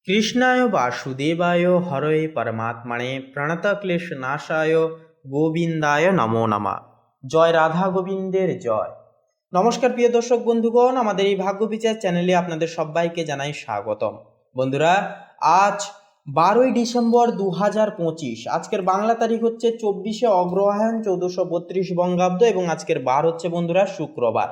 কৃষ্ণায় বাসুদেবায় হরয়ে পরমাত্মনে প্রণতক্লেশনাশায় গোবিন্দায় নমো নমঃ। জয় রাধা গোবিন্দের জয়। নমস্কার প্রিয় দর্শক বন্ধুগণ, আমাদের এই ভাগ্য বিচার চ্যানেলে আপনাদের সবাইকে জানাই স্বাগতম। বন্ধুরা, আজ 12ই ডিসেম্বর 2025, আজকের বাংলা তারিখ হচ্ছে 24শে অগ্রহায়ণ 1432 বঙ্গাব্দ এবং আজকের বার হচ্ছে বন্ধুরা শুক্রবার।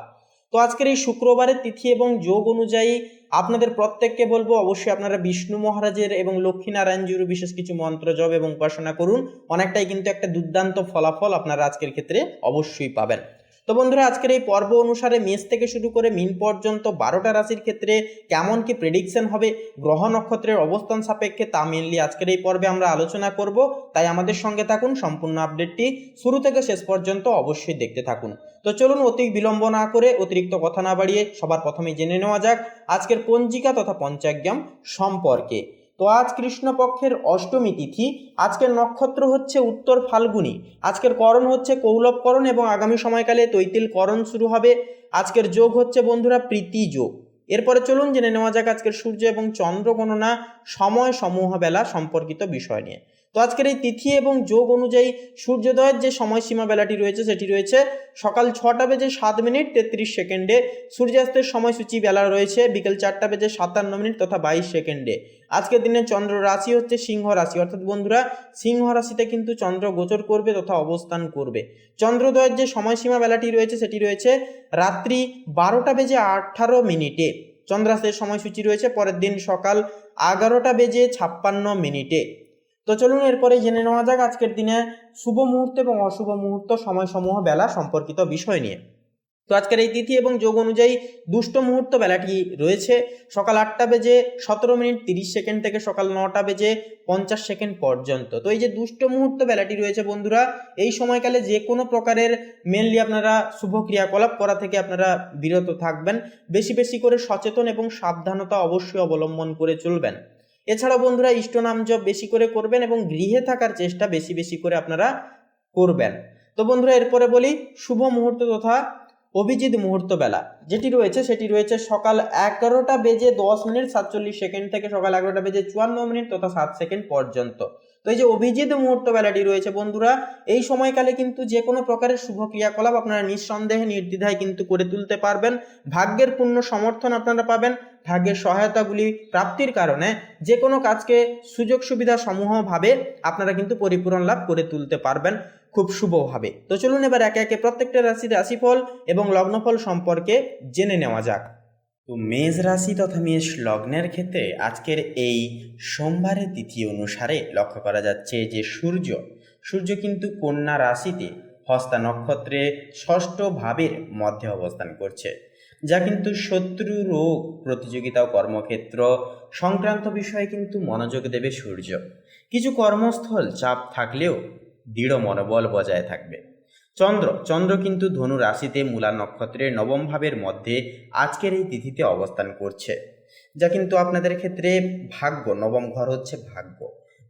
তো আজকের এই শুক্রবারের তিথি এবং যোগ অনুযায়ী আপনাদের প্রত্যেককে বলবো অবশ্যই আপনারা বিষ্ণু মহারাজের এবং লক্ষ্মীনারায়ণজির বিশেষ কিছু মন্ত্র জপ এবং উপাসনা করুন। অনেকটাই কিন্তু একটা দুর্দান্ত ফলাফল আপনারা আজকের ক্ষেত্রে অবশ্যই পাবেন। তো বন্ধুরা, আজকের এই পর্ব অনুসারে মেষ থেকে শুরু করে মিন পর্যন্ত 12টা রাশির ক্ষেত্রে কেমন কি প্রেডিকশন হবে গ্রহ নক্ষত্রের অবস্থান সাপেক্ষে তা মেনলি আজকের এই পর্বে আমরা আলোচনা করব। তাই আমাদের সঙ্গে থাকুন, সম্পূর্ণ আপডেটটি শুরু থেকে শেষ পর্যন্ত অবশ্যই দেখতে থাকুন। তো চলুন অতি বিলম্ব না করে, অতিরিক্ত কথা না বাড়িয়ে সবার প্রথমে জেনে নেওয়া যাক আজকের পঞ্জিকা তথা পঞ্চাগ্রাম সম্পর্কে। তো আজ কৃষ্ণপক্ষের অষ্টমী তিথি, আজকের নক্ষত্র হচ্ছে উত্তর ফাল্গুনী, আজকের করণ হচ্ছে কৌলবকরণ এবং আগামী সময়কালে তৈতিল করণ শুরু হবে। আজকের যোগ হচ্ছে বন্ধুরা প্রীতি যোগ। এরপরে চলুন জেনে নেওয়া যাক আজকের সূর্য এবং চন্দ্র গণনা সময় সমূহ বেলা সম্পর্কিত বিষয় নিয়ে। তো আজকের এই তিথি এবং যোগ অনুযায়ী সূর্যোদয়ের যে সময়সীমা বেলাটি রয়েছে সেটি রয়েছে সকাল 6টা বেজে 7 মিনিট 33 সেকেন্ডে। সূর্যাস্তের সময়সূচি বেলা রয়েছে বিকেল 4টা বেজে 57 মিনিট তথা 22 সেকেন্ডে। আজকের দিনে চন্দ্র রাশি হচ্ছে সিংহ রাশি, অর্থাৎ বন্ধুরা সিংহ রাশিতে কিন্তু চন্দ্র গোচর করবে তথা অবস্থান করবে। চন্দ্রোদয়ের যে সময়সীমা বেলাটি রয়েছে সেটি রয়েছে রাত্রি 12টা বেজে 18 মিনিটে। চন্দ্রাস্তের সময়সূচি রয়েছে পরের দিন সকাল 11টা বেজে 56 মিনিটে। তো চলুন এরপরে জেনে নেওয়া যাক আজকের দিনে শুভ মুহূর্ত এবং অশুভ মুহূর্ত সময়সমূহ বেলা সম্পর্কিত বিষয় নিয়ে। তো আজকের এই তিথি এবং যোগ অনুযায়ী দুষ্ট মুহূর্ত বেলাটি রয়েছে সকাল 8টা বেজে 17 মিনিট 30 সেকেন্ড থেকে সকাল 9টা বেজে 50 সেকেন্ড পর্যন্ত। তো এই যে দুষ্ট মুহূর্ত বেলাটি রয়েছে বন্ধুরা, এই সময়কালে যে কোনো প্রকারের মেনলি আপনারা শুভ ক্রিয়াকলাপ করা থেকে আপনারা বিরত থাকবেন। বেশি বেশি করে সচেতন এবং সাবধানতা অবশ্যই অবলম্বন করে চলবেন। এছাড়াও বন্ধুরা ইষ্ট নাম জপ বেশি করে করবেন এবং গৃহে থাকার চেষ্টা বেশি বেশি করে আপনারা করবেন। তো বন্ধুরা এরপরে বলি শুভ মুহূর্ত তথা অভিজিৎ মুহূর্ত বেলা যেটি রয়েছে সেটি রয়েছে সকাল 11টা বেজে 10 মিনিট 47 সেকেন্ড থেকে সকাল 11টা বেজে 54 মিনিট তথা 7 সেকেন্ড পর্যন্ত। তো এই যে অভিজিৎ মুহূর্ত বেলাটি রয়েছে বন্ধুরা, এই সময়কালে কিন্তু যে কোনো প্রকারের শুভ ক্রিয়াকলাপ আপনারা নিঃসন্দেহে নির্দ্বিধায় কিন্তু করে তুলতে পারবেন। ভাগ্যের পূর্ণ সমর্থন আপনারা পাবেন। ভাগ্যের সহায়তাগুলি প্রাপ্তির কারণে যে কোনো কাজকে সুযোগ সুবিধা সমূহভাবে আপনারা কিন্তু পরিপূরণ লাভ করে তুলতে পারবেন খুব শুভভাবে। তো চলুন এবার একে একে প্রত্যেকটা রাশির রাশিফল এবং লগ্নফল সম্পর্কে জেনে নেওয়া যাক। তো মেষ রাশি তথা মেষ লগ্নের ক্ষেত্রে আজকের এই সোমবারের তিথি অনুসারে লক্ষ্য করা যাচ্ছে যে সূর্য কিন্তু কন্যা রাশিতে হস্তা নক্ষত্রে ষষ্ঠ ভাবের মধ্যে অবস্থান করছে, যা কিন্তু শত্রু রোগ প্রতিযোগিতা ও কর্মক্ষেত্র সংক্রান্ত বিষয়ে কিন্তু মনোযোগ দেবে সূর্য। কিছু কর্মস্থল চাপ থাকলেও দৃঢ় মনোবল বজায় থাকবে। চন্দ্র কিন্তু ধনু রাশিতে মূলা নক্ষত্রের নবম ভাবের মধ্যে আজকের এই তিথিতে অবস্থান করছে, যা কিন্তু আপনাদের ক্ষেত্রে ভাগ্য, নবম ঘর হচ্ছে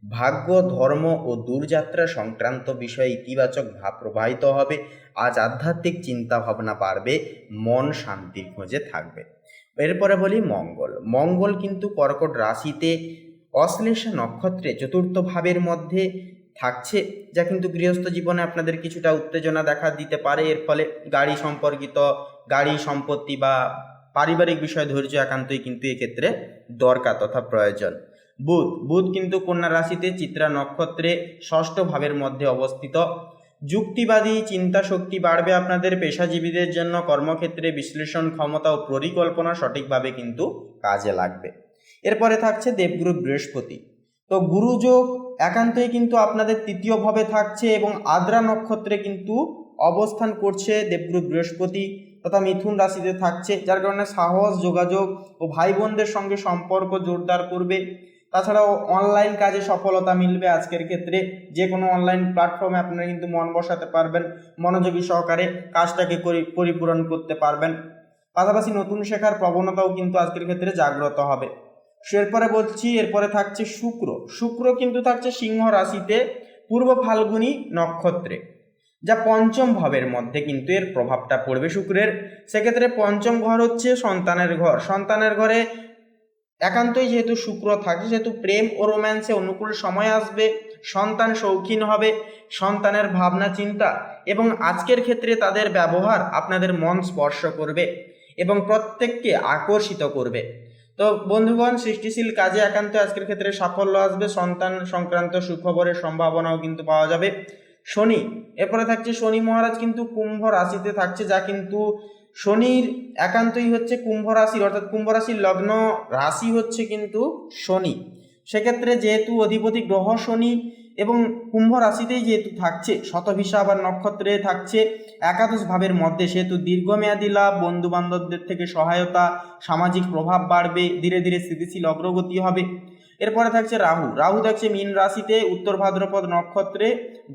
ভাগ্য ধর্ম ও দূরযাত্রা সংক্রান্ত বিষয়ে ইতিবাচক ভাব প্রবাহিত হবে। আজ আধ্যাত্মিক চিন্তা ভাবনা বাড়বে, মন শান্তির খোঁজে থাকবে। এরপরে বলি মঙ্গল কিন্তু কর্কট রাশিতে অশ্লেষা নক্ষত্রে চতুর্থ ভাবের মধ্যে থাকছে, যা কিন্তু গৃহস্থ জীবনে আপনাদের কিছুটা উত্তেজনা দেখা দিতে পারে। এর ফলে গাড়ি সম্পর্কিত গাড়ি সম্পত্তি বা পারিবারিক বিষয়ে ধৈর্য একান্তই কিন্তু এক্ষেত্রে দরকার তথা প্রয়োজন। বুধ কিন্তু কন্যা রাশিতে চিত্রা নক্ষত্রে ষষ্ঠ ভাবের মধ্যে অবস্থিত। যুক্তিবাদী চিন্তা শক্তি বাড়বে আপনাদের। পেশাজীবীদের জন্য কর্মক্ষেত্রে বিশ্লেষণ ক্ষমতা ও পরিকল্পনা সঠিকভাবে কিন্তু কাজে লাগবে। এরপরে থাকছে দেবগুরু বৃহস্পতি। তো গুরুযোগ একান্তই কিন্তু আপনাদের তৃতীয় ভাবে থাকছে এবং আদ্রা নক্ষত্রে কিন্তু অবস্থান করছে দেবগুরু বৃহস্পতি তথা মিথুন রাশিতে থাকছে, যার কারণে সাহস, যোগাযোগ ও ভাই বোনদের সঙ্গে সম্পর্ক জোরদার করবে। তাছাড়াও অনলাইন কাজে সফলতা মিলবে আজকের ক্ষেত্রে। যে কোনো অনলাইন প্ল্যাটফর্মে আপনারা কিন্তু মন বসাতে পারবেন, মনোযোগী সহকারে কাজটাকে পরিপূরণ করতে পারবেন। পাশাপাশি নতুন শেখার প্রবণতাও কিন্তু আজকের ক্ষেত্রে জাগ্রত হবে। এরপরে থাকছে শুক্র কিন্তু থাকছে সিংহ রাশিতে পূর্ব ফাল্গুনী নক্ষত্রে, যা পঞ্চম ভাবের মধ্যে কিন্তু এর প্রভাবটা পড়বে শুক্রের। সেক্ষেত্রে পঞ্চম ঘর হচ্ছে সন্তানের ঘর। সন্তানের ঘরে একান্তই যেহেতু শুক্র থাকে, সেহেতু প্রেম ও রোম্যান্সে অনুকূল সময় আসবে, সন্তান শৌখিন হবে, সন্তানের ভাবনা চিন্তা এবং আজকের ক্ষেত্রে তাদের ব্যবহার আপনাদের মন স্পর্শ করবে এবং প্রত্যেককে আকর্ষিত করবে। তো বন্ধুগণ, সৃষ্টিশীল কাজে একান্ত আজকের ক্ষেত্রে সাফল্য আসবে, সন্তান সংক্রান্ত সুখবরের সম্ভাবনাও কিন্তু পাওয়া যাবে। শনি, এরপরে থাকছে শনি মহারাজ কিন্তু কুম্ভ রাশিতে থাকছে, যা কিন্তু শনির একান্তই হচ্ছে কুম্ভ রাশির, অর্থাৎ কুম্ভ রাশির লগ্ন রাশি হচ্ছে কিন্তু শনি। সেক্ষেত্রে যেহেতু অধিপতি গ্রহ শনি এবং কুম্ভ রাশিতেই যেহেতু থাকছে, শতভিসা আবার নক্ষত্রে থাকছে একাদশ ভাবের মধ্যে, সেহেতু দীর্ঘমেয়াদী লাভ, বন্ধু বান্ধবদের থেকে সহায়তা, সামাজিক প্রভাব বাড়বে, ধীরে ধীরে স্থিতিশীল অগ্রগতি হবে। এরপরে থাকছে রাহু, রাহু থাকছে মীন রাশিতে উত্তর ভাদ্রপদ নক্ষত্রে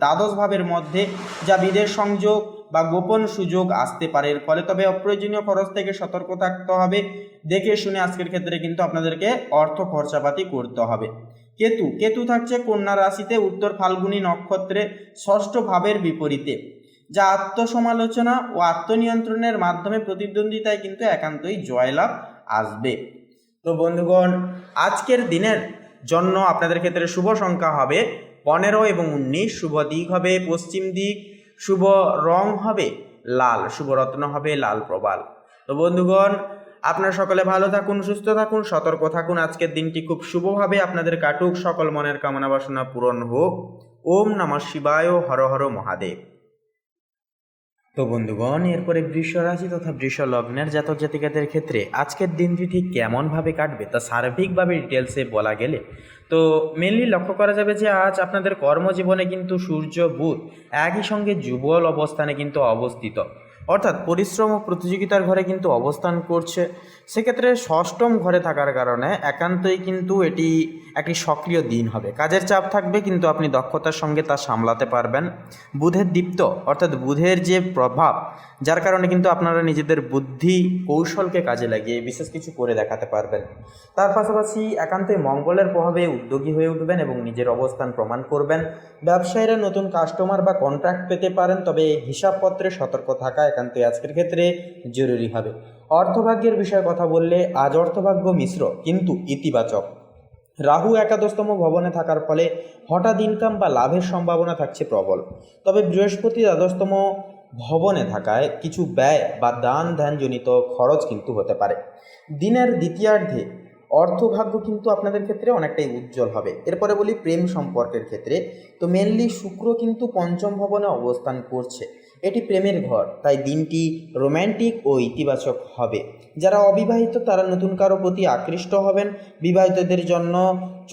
দ্বাদশ ভাবের মধ্যে, যা বিদেশ সংযোগ বা গোপন সুযোগ আসতে পারে এর ফলে। তবে অপ্রয়োজনীয় খরচ থেকে সতর্ক থাকতে হবে, দেখে শুনে আজকের ক্ষেত্রে কিন্তু আপনাদেরকে অর্থ খরচাপাতি করতে হবে। কেতু, কেতু থাকছে কন্যা রাশিতে উত্তর ফাল্গুনী নক্ষত্রে ষষ্ঠ ভাবের বিপরীতে, যা আত্মসমালোচনা ও আত্মনিয়ন্ত্রণের মাধ্যমে প্রতিদ্বন্দ্বিতায় কিন্তু একান্তই জয়লাভ আসবে। তো বন্ধুগণ, আজকের দিনের জন্য আপনাদের ক্ষেত্রে শুভ সংখ্যা হবে 15 এবং 19, শুভ দিক হবে পশ্চিম দিক, শুভ রং হবে লাল, শুভ রত্ন হবে লাল প্রবাল। তো বন্ধুগণ, আপনারা সকলে ভালো থাকুন, সুস্থ থাকুন, সতর্ক থাকুন। আজকের দিনটি খুব শুভভাবে আপনাদের কাটুক, সকল মনের কামনা বাসনা পূরণ হোক। ওম নমঃ শিবায়, হর হর মহাদেব। তো বন্ধুগণ, এরপরে বৃষ রাশি তথা বৃষ লগ্নের জাতক জাতিকাদের ক্ষেত্রে আজকের দিনটি ঠিক কেমনভাবে কাটবে তা সার্বিকভাবে ডিটেলসে বলা গেলে তো মেনলি লক্ষ্য করা যাবে যে আজ আপনাদের কর্মজীবনে কিন্তু সূর্য বুধ একই সঙ্গে যুগল অবস্থানে কিন্তু অবস্থিত, অর্থাৎ পরিশ্রম ও প্রতিযোগিতার ঘরে কিন্তু অবস্থান করছে। সেক্ষেত্রে ষষ্ঠম ঘরে থাকার কারণে একান্তই কিন্তু এটি একটি সক্রিয় দিন হবে, কাজের চাপ থাকবে কিন্তু আপনি দক্ষতার সঙ্গে তা সামলাতে পারবেন। বুধের দীপ্ত, অর্থাৎ বুধের যে প্রভাব, যার কারণে কিন্তু আপনারা নিজেদের বুদ্ধি কৌশলকে কাজে লাগিয়ে বিশেষ কিছু করে দেখাতে পারবেন। তার পাশাপাশি একান্তই মঙ্গলের প্রভাবে উদ্যোগী হয়ে উঠবেন এবং নিজের অবস্থান প্রমাণ করবেন। ব্যবসায়ীরা নতুন কাস্টমার বা কন্ট্রাক্ট পেতে পারেন, তবে হিসাবপত্রে সতর্ক থাকা একান্তই আজকের ক্ষেত্রে জরুরি হবে। অর্থভাগ্যের বিষয়ে কথা বললে আজ অর্থভাগ্য মিশ্র কিন্তু ইতিবাচক। রাহু একাদশতম ভবনে থাকার ফলে হঠাৎ ইনকাম বা লাভের সম্ভাবনা থাকছে প্রবল, তবে বৃহস্পতি দ্বাদশতম ভবনে থাকায় কিছু ব্যয় বা দান ধ্যানজনিত খরচ কিন্তু হতে পারে। দিনের দ্বিতীয়ার্ধে অর্থভাগ্য কিন্তু আপনাদের ক্ষেত্রে অনেকটাই উজ্জ্বল হবে। এরপরে বলি প্রেম সম্পর্কের ক্ষেত্রে, তো মেনলি শুক্র কিন্তু পঞ্চম ভবনে অবস্থান করছে, এটি প্রেমের ঘর, তাই দিনটি রোম্যান্টিক ও ইতিবাচক হবে। যারা অবিবাহিত তারা নতুন কারো প্রতি আকৃষ্ট হবেন। বিবাহিতদের জন্য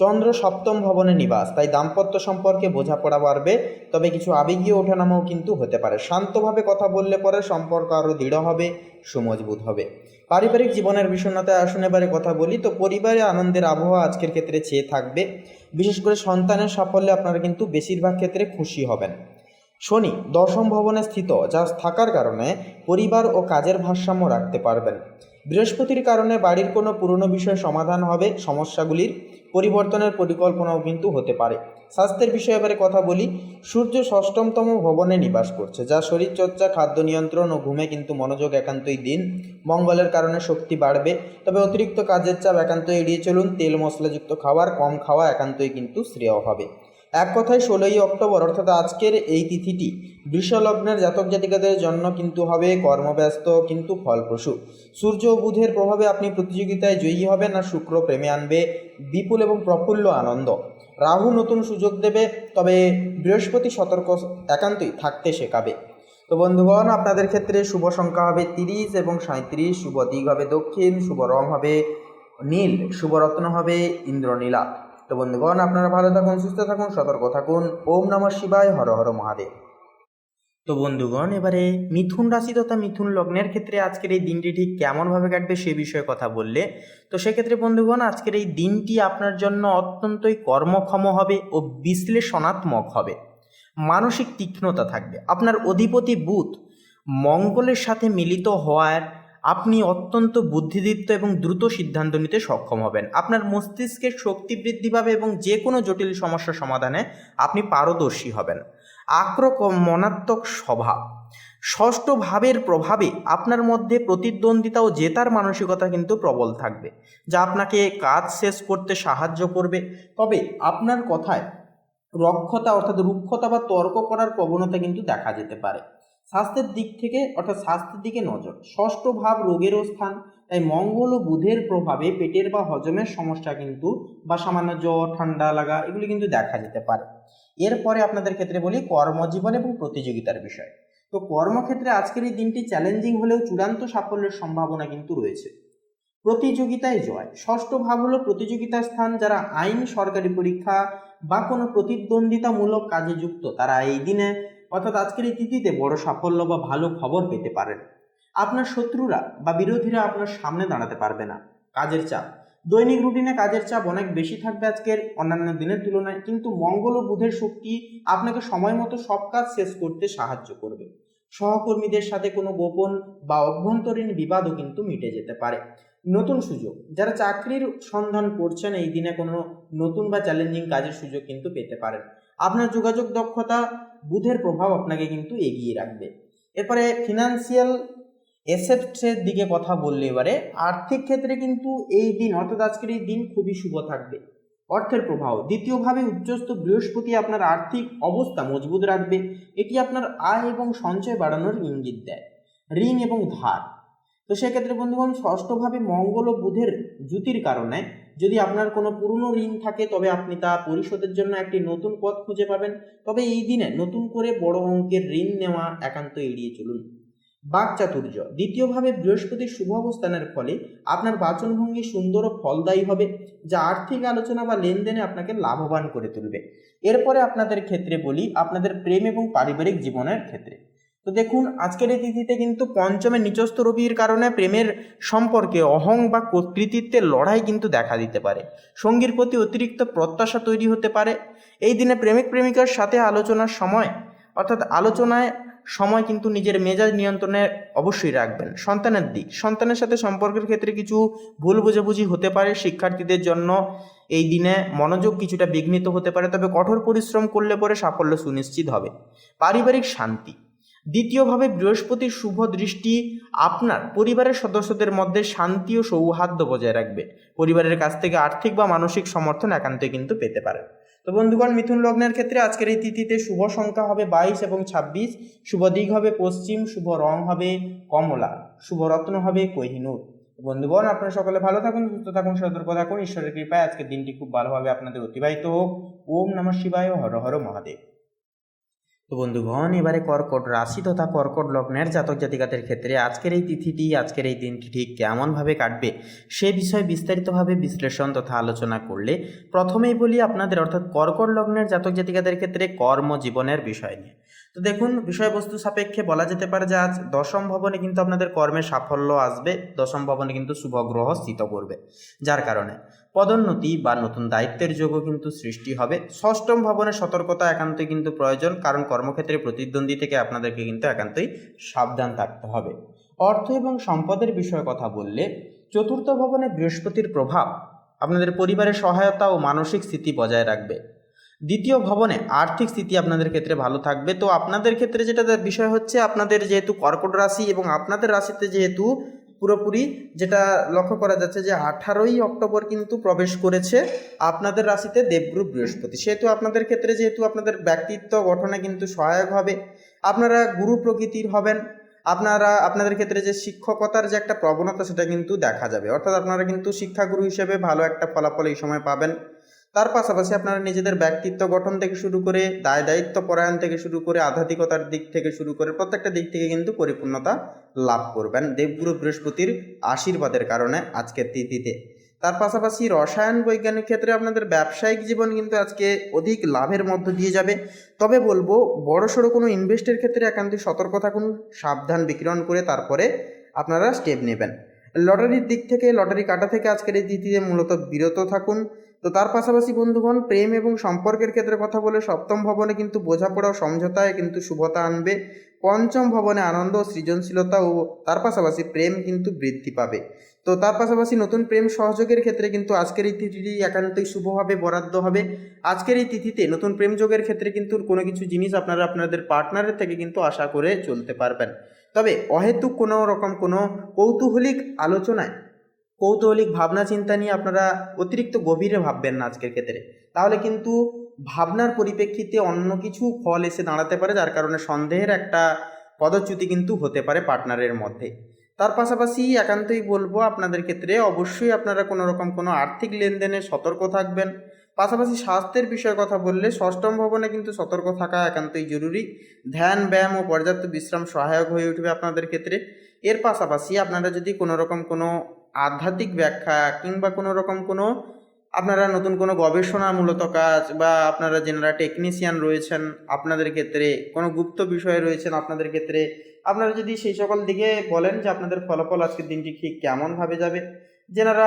চন্দ্র সপ্তম ভবনে নিবাস, তাই দাম্পত্য সম্পর্কে বোঝাপড়া বাড়বে, তবে কিছু আবেগীয় ওঠানামাও কিন্তু হতে পারে। শান্তভাবে কথা বললে পরে সম্পর্ক আরও দৃঢ় হবে, সুমজবুত হবে। পারিবারিক জীবনের বিষণ্ণতায় আসুন এবারে কথা বলি, তো পরিবারে আনন্দের আবহাওয়া আজকের ক্ষেত্রে চেয়ে থাকবে। বিশেষ করে সন্তানের সাফল্যে আপনারা কিন্তু বেশিরভাগ ক্ষেত্রে খুশি হবেন। শনি দশম ভবনে স্থিত, যা থাকার কারণে পরিবার ও কাজের ভারসাম্য রাখতে পারবেন। বৃহস্পতির কারণে বাড়ির কোনো পুরনো বিষয় সমাধান হবে, সমস্যাগুলির পরিবর্তনের পরিকল্পনাও কিন্তু হতে পারে। স্বাস্থ্যের বিষয়ে এবারে কথা বলি, সূর্য ষষ্ঠমতম ভবনে নিবাস করছে, যা শরীরচর্চা, খাদ্য নিয়ন্ত্রণ ও ঘুমে কিন্তু মনোযোগ একান্তই দিন। মঙ্গলের কারণে শক্তি বাড়বে, তবে অতিরিক্ত কাজের চাপ একান্তই এড়িয়ে চলুন। তেল মশলাযুক্ত খাবার কম খাওয়া একান্তই কিন্তু শ্রেয় হবে। এক কথায় 16ই অক্টোবর অর্থাৎ আজকের এই তিথিটি বৃষ লগ্নের জাতক জাতিকাদের জন্য কিন্তু হবে কর্মব্যস্ত কিন্তু ফলপ্রসূ। সূর্য ও বুধের প্রভাবে আপনি প্রতিযোগিতায় জয়ী হবেন, আর শুক্র প্রেমে আনবে বিপুল এবং প্রফুল্ল আনন্দ। রাহু নতুন সুযোগ দেবে, তবে বৃহস্পতি সতর্ক একান্তই থাকতে শেখাবে। তো বন্ধুগণ, আপনাদের ক্ষেত্রে শুভ সংখ্যা হবে 30 এবং 37, শুভ দিক হবে দক্ষিণ, শুভ রং হবে নীল, শুভ রত্ন হবে ইন্দ্রনীলা। তো বন্ধুগণ, আপনারা ভালো থাকুন, সুস্থ থাকুন, সতর্ক থাকুন। ওম নমঃ শিবায়, হর হর মহাদেব। তো বন্ধুগণ, এবারে মিথুন রাশি তথা মিথুন লগ্নের ক্ষেত্রে আজকের এই দিনটি ঠিক কেমনভাবে কাটবে সে বিষয়ে কথা বললে, তো সেক্ষেত্রে বন্ধুগণ, আজকের এই দিনটি আপনার জন্য অত্যন্তই কর্মক্ষম হবে ও বিশ্লেষণাত্মক হবে। মানসিক তীক্ষ্ণতা থাকবে। আপনার অধিপতি বুধ মঙ্গলের সাথে মিলিত হওয়ার আপনি অত্যন্ত বুদ্ধিদীপ্ত এবং দ্রুত সিদ্ধান্ত নিতে সক্ষম হবেন। আপনার মস্তিষ্কের শক্তি বৃদ্ধি পাবে এবং যে কোনো জটিল সমস্যা সমাধানে আপনি পারদর্শী হবেন। আক্রমণাত্মক স্বভাব, ষষ্ঠ ভাবের প্রভাবে আপনার মধ্যে প্রতিদ্বন্দ্বিতা ও জেতার মানসিকতা কিন্তু প্রবল থাকবে, যা আপনাকে কাজ শেষ করতে সাহায্য করবে। তবে আপনার কথায় রক্ষতা অর্থাৎ রুক্ষতা বা তর্ক করার প্রবণতা কিন্তু দেখা যেতে পারে। স্বাস্থ্যের দিক থেকে অর্থাৎ স্বাস্থ্যের দিকে নজর, ষষ্ঠ ভাব রোগেরও স্থান, তাই মঙ্গল ও বুধের প্রভাবে পেটের বা হজমের সমস্যা কিন্তু বা সামান্য জ্বর ঠান্ডা লাগা এগুলি কিন্তু দেখা যেতে পারে। এরপরে আপনাদের ক্ষেত্রে বলি কর্মজীবন এবং প্রতিযোগিতার বিষয়। তো কর্মক্ষেত্রে আজকের এই দিনটি চ্যালেঞ্জিং হলেও চূড়ান্ত সাফল্যের সম্ভাবনা কিন্তু রয়েছে। প্রতিযোগিতায় জয়, ষষ্ঠ ভাব হলো প্রতিযোগিতার স্থান। যারা আইন, সরকারি পরীক্ষা বা কোনো প্রতিদ্বন্দ্বিতামূলক কাজে যুক্ত তারা এই দিনে অর্থাৎ আজকের এই তিথিতে বড় সাফল্য বা ভালো খবর পেতে পারেন। আপনার শত্রুরা বা বিরোধীরা আপনার সামনে দাঁড়াতে পারবে না। কাজের চাপ, দৈনিক রুটিনে কাজের চাপ অনেক বেশি থাকবে আজকের অন্যান্য দিনের তুলনায়, কিন্তু মঙ্গল ও বুধের শক্তি আপনাকে সময় মতো সব কাজ শেষ করতে সাহায্য করবে। সহকর্মীদের সাথে কোনো গোপন বা অভ্যন্তরীণ বিবাদও কিন্তু মিটে যেতে পারে। নতুন সুযোগ, যারা চাকরির সন্ধান করছেন এই দিনে কোনো নতুন বা চ্যালেঞ্জিং কাজের সুযোগ কিন্তু পেতে পারেন। আপনার যোগাযোগ দক্ষতা, বুধের প্রভাব আপনাকে কিন্তু এগিয়ে রাখবে। এরপরে ফিনান্সিয়াল এসেটসের দিকে কথা বললে এবারে আর্থিক ক্ষেত্রে কিন্তু এই দিন অর্থাৎ আজকের এই দিন খুবই শুভ থাকবে। অর্থের প্রভাব, দ্বিতীয়ভাবে উচ্চস্থ বৃহস্পতি আপনার আর্থিক অবস্থা মজবুত রাখবে। এটি আপনার আয় এবং সঞ্চয় বাড়ানোর ইঙ্গিত দেয়। ঋণ এবং ধার, তো সেক্ষেত্রে বন্ধুগণ ষষ্ঠভাবে মঙ্গল ও বুধের জুতির কারণে যদি আপনার কোনো পুরনো ঋণ থাকে তবে আপনি তা পরিশোধের জন্য একটি নতুন পথ খুঁজে পাবেন। তবে এই দিনে নতুন করে বড় অঙ্কের ঋণ নেওয়া একান্ত এড়িয়ে চলুন। বাকচাতুর্য, দ্বিতীয়ভাবে বৃহস্পতির শুভ অবস্থানের ফলে আপনার বাচনভঙ্গি সুন্দর ও ফলদায়ী হবে, যা আর্থিক আলোচনা বা লেনদেনে আপনাকে লাভবান করে তুলবে। এরপরে আপনাদের ক্ষেত্রে বলি আপনাদের প্রেম এবং পারিবারিক জীবনের ক্ষেত্রে। তো দেখুন আজকের এই তিথিতে কিন্তু পঞ্চমে নিচস্থ রবির কারণে প্রেমের সম্পর্কে অহং বা কৃতিত্বের লড়াই কিন্তু দেখা দিতে পারে। সঙ্গীর প্রতি অতিরিক্ত প্রত্যাশা তৈরি হতে পারে। এই দিনে প্রেমিক প্রেমিকার সাথে আলোচনার সময় অর্থাৎ আলোচনায় সময় কিন্তু নিজের মেজাজ নিয়ন্ত্রণে অবশ্যই রাখবেন। সন্তানের দিক, সন্তানের সাথে সম্পর্কের ক্ষেত্রে কিছু ভুল বোঝাবুঝি হতে পারে। শিক্ষার্থীদের জন্য এই দিনে মনোযোগ কিছুটা বিঘ্নিত হতে পারে, তবে কঠোর পরিশ্রম করলে পরে সাফল্য সুনিশ্চিত হবে। পারিবারিক শান্তি, দ্বিতীয়ভাবে বৃহস্পতির শুভ দৃষ্টি আপনার পরিবারের সদস্যদের মধ্যে শান্তি ও সৌহার্দ্য বজায় রাখবে। পরিবারের কাছ থেকে আর্থিক বা মানসিক সমর্থন একান্তই কিন্তু পেতে পারেন। তো বন্ধুগণ, মিথুন লগ্নের ক্ষেত্রে আজকের এই তিথিতে শুভ সংখ্যা হবে 22 এবং 26, শুভ দিক হবে পশ্চিম, শুভ রং হবে কমলা, শুভ রত্ন হবে কোহিনূর। বন্ধুগণ, আপনারা সকলে ভালো থাকুন, সুস্থ থাকুন, সতর্ক থাকুন। ঈশ্বরের কৃপায় আজকের দিনটি খুব ভালোভাবে আপনাদের অতিবাহিত হোক। ওম নমঃ শিবায়, হর হর মহাদেব। তো বন্ধুগণ, এবারে কর্কট রাশি তথা কর্কট লগ্নের জাতক জাতিকাদের ক্ষেত্রে আজকের এই তিথিটি আজকের এই দিনটি ঠিক কেমনভাবে কাটবে সে বিষয়ে বিস্তারিতভাবে বিশ্লেষণ তথা আলোচনা করলে প্রথমেই বলি আপনাদের অর্থাৎ কর্কট লগ্নের জাতক জাতিকাদের ক্ষেত্রে কর্মজীবনের বিষয় নিয়ে। তো দেখুন, বিষয়বস্তু সাপেক্ষে বলা যেতে পারে যে আজ দশম ভবনে কিন্তু আপনাদের কর্মে সাফল্য আসবে। দশম ভবনে কিন্তু শুভ গ্রহ স্থিত করবে, যার কারণে পদোন্নতি বা নতুন দায়িত্বের যোগও কিন্তু সৃষ্টি হবে। ষষ্ঠম ভবনে সতর্কতা একান্তই কিন্তু প্রয়োজন, কারণ কর্মক্ষেত্রে প্রতিদ্বন্দ্বী থেকে আপনাদেরকে কিন্তু একান্তই সাবধান থাকতে হবে। অর্থ এবং সম্পদের বিষয়ে কথা বললে চতুর্থ ভবনে বৃহস্পতির প্রভাব আপনাদের পরিবারের সহায়তা ও মানসিক স্থিতি বজায় রাখবে। দ্বিতীয় ভবনে আর্থিক স্থিতি আপনাদের ক্ষেত্রে ভালো থাকবে। তো আপনাদের ক্ষেত্রে যেটা বিষয় হচ্ছে, আপনাদের যেহেতু কর্কট রাশি এবং আপনাদের রাশিতে যেহেতু পুরোপুরি যেটা লক্ষ্য করা যাচ্ছে যে 18ই অক্টোবর কিন্তু প্রবেশ করেছে আপনাদের রাশিতে দেবগুরু বৃহস্পতি, সেহেতু আপনাদের ক্ষেত্রে যেহেতু আপনাদের ব্যক্তিত্ব গঠনে কিন্তু সহায়ক হবে। আপনারা গুরু প্রকৃতির হবেন। আপনাদের ক্ষেত্রে যে শিক্ষকতার যে একটা প্রবণতা সেটা কিন্তু দেখা যাবে, অর্থাৎ আপনারা কিন্তু শিক্ষাগুরু হিসেবে ভালো একটা ফলাফল এই সময় পাবেন। তার পাশাপাশি আপনারা নিজেদের ব্যক্তিত্ব গঠন থেকে শুরু করে দায় দায়িত্ব পরায়ণ থেকে শুরু করে আধ্যাত্মিকতার দিক থেকে শুরু করে প্রত্যেকটা দিক থেকে কিন্তু পরিপূর্ণতা লাভ করবেন দেবগুরু বৃহস্পতির আশীর্বাদের কারণে আজকের তিথিতে। তার পাশাপাশি রসায়ন বৈজ্ঞানিক ক্ষেত্রে আপনাদের ব্যবসায়িক জীবন কিন্তু আজকে অধিক লাভের মধ্য দিয়ে যাবে। তবে বলবো বড়সড় কোনো ইনভেস্টের ক্ষেত্রে একান্তই সতর্ক থাকুন, সাবধান বিকিরণ করে তারপরে আপনারা স্টেপ নেবেন। লটারির দিক থেকে, লটারি কাটা থেকে আজকের এই তিথিতে মূলত বিরত থাকুন। তো তার পাশাপাশি বন্ধুগণ, প্রেম এবং সম্পর্কের ক্ষেত্রে কথা বলে সপ্তম ভবনে কিন্তু বোঝাপড়া ও সমঝোতায় কিন্তু শুভতা আনবে। পঞ্চম ভবনে আনন্দ ও সৃজনশীলতা ও তার পাশাপাশি প্রেম কিন্তু বৃদ্ধি পাবে। তো তার পাশাপাশি নতুন প্রেম সহযোগের ক্ষেত্রে কিন্তু আজকের এই তিথিটি একান্তই শুভভাবে বরাদ্দ হবে। আজকের এই তিথিতে নতুন প্রেম যোগের ক্ষেত্রে কিন্তু কোনো কিছু জিনিস আপনারা আপনাদের পার্টনারের থেকে কিন্তু আশা করে চলতে পারবেন। তবে অহেতুক কোনো রকম কোনো কৌতূহলিক আলোচনায়, কৌতূহলিক ভাবনা চিন্তা নিয়ে আপনারা অতিরিক্ত গভীরে ভাববেন না আজকের ক্ষেত্রে। তাহলে কিন্তু ভাবনার পরিপ্রেক্ষিতে অন্য কিছু ফল এসে দাঁড়াতে পারে, যার কারণে সন্দেহের একটা পদচ্যুতি কিন্তু হতে পারে পার্টনারের মধ্যে। তার পাশাপাশি একান্তই বলবো আপনাদের ক্ষেত্রে অবশ্যই আপনারা কোনো রকম কোনো আর্থিক লেনদেনে সতর্ক থাকবেন। পাশাপাশি স্বাস্থ্যের বিষয়ে কথা বললে ষষ্ঠম ভবনে কিন্তু সতর্ক থাকা একান্তই জরুরি। ধ্যান, ব্যায়াম ও পর্যাপ্ত বিশ্রাম সহায়ক হয়ে উঠবে আপনাদের ক্ষেত্রে। এর পাশাপাশি আপনারা যদি কোনো রকম কোনো আধ্যাত্মিক ব্যাখ্যা কিংবা কোনো রকম কোনো আপনারা নতুন কোনো গবেষণামূলক কাজ, বা আপনারা যেনারা টেকনিশিয়ান রয়েছেন আপনাদের ক্ষেত্রে, কোনো গুপ্ত বিষয়ে রয়েছেন আপনাদের ক্ষেত্রে, আপনারা যদি সেই সকল দিকে বলেন যে আপনাদের ফলাফল আজকের দিনটি ঠিক কেমনভাবে যাবে,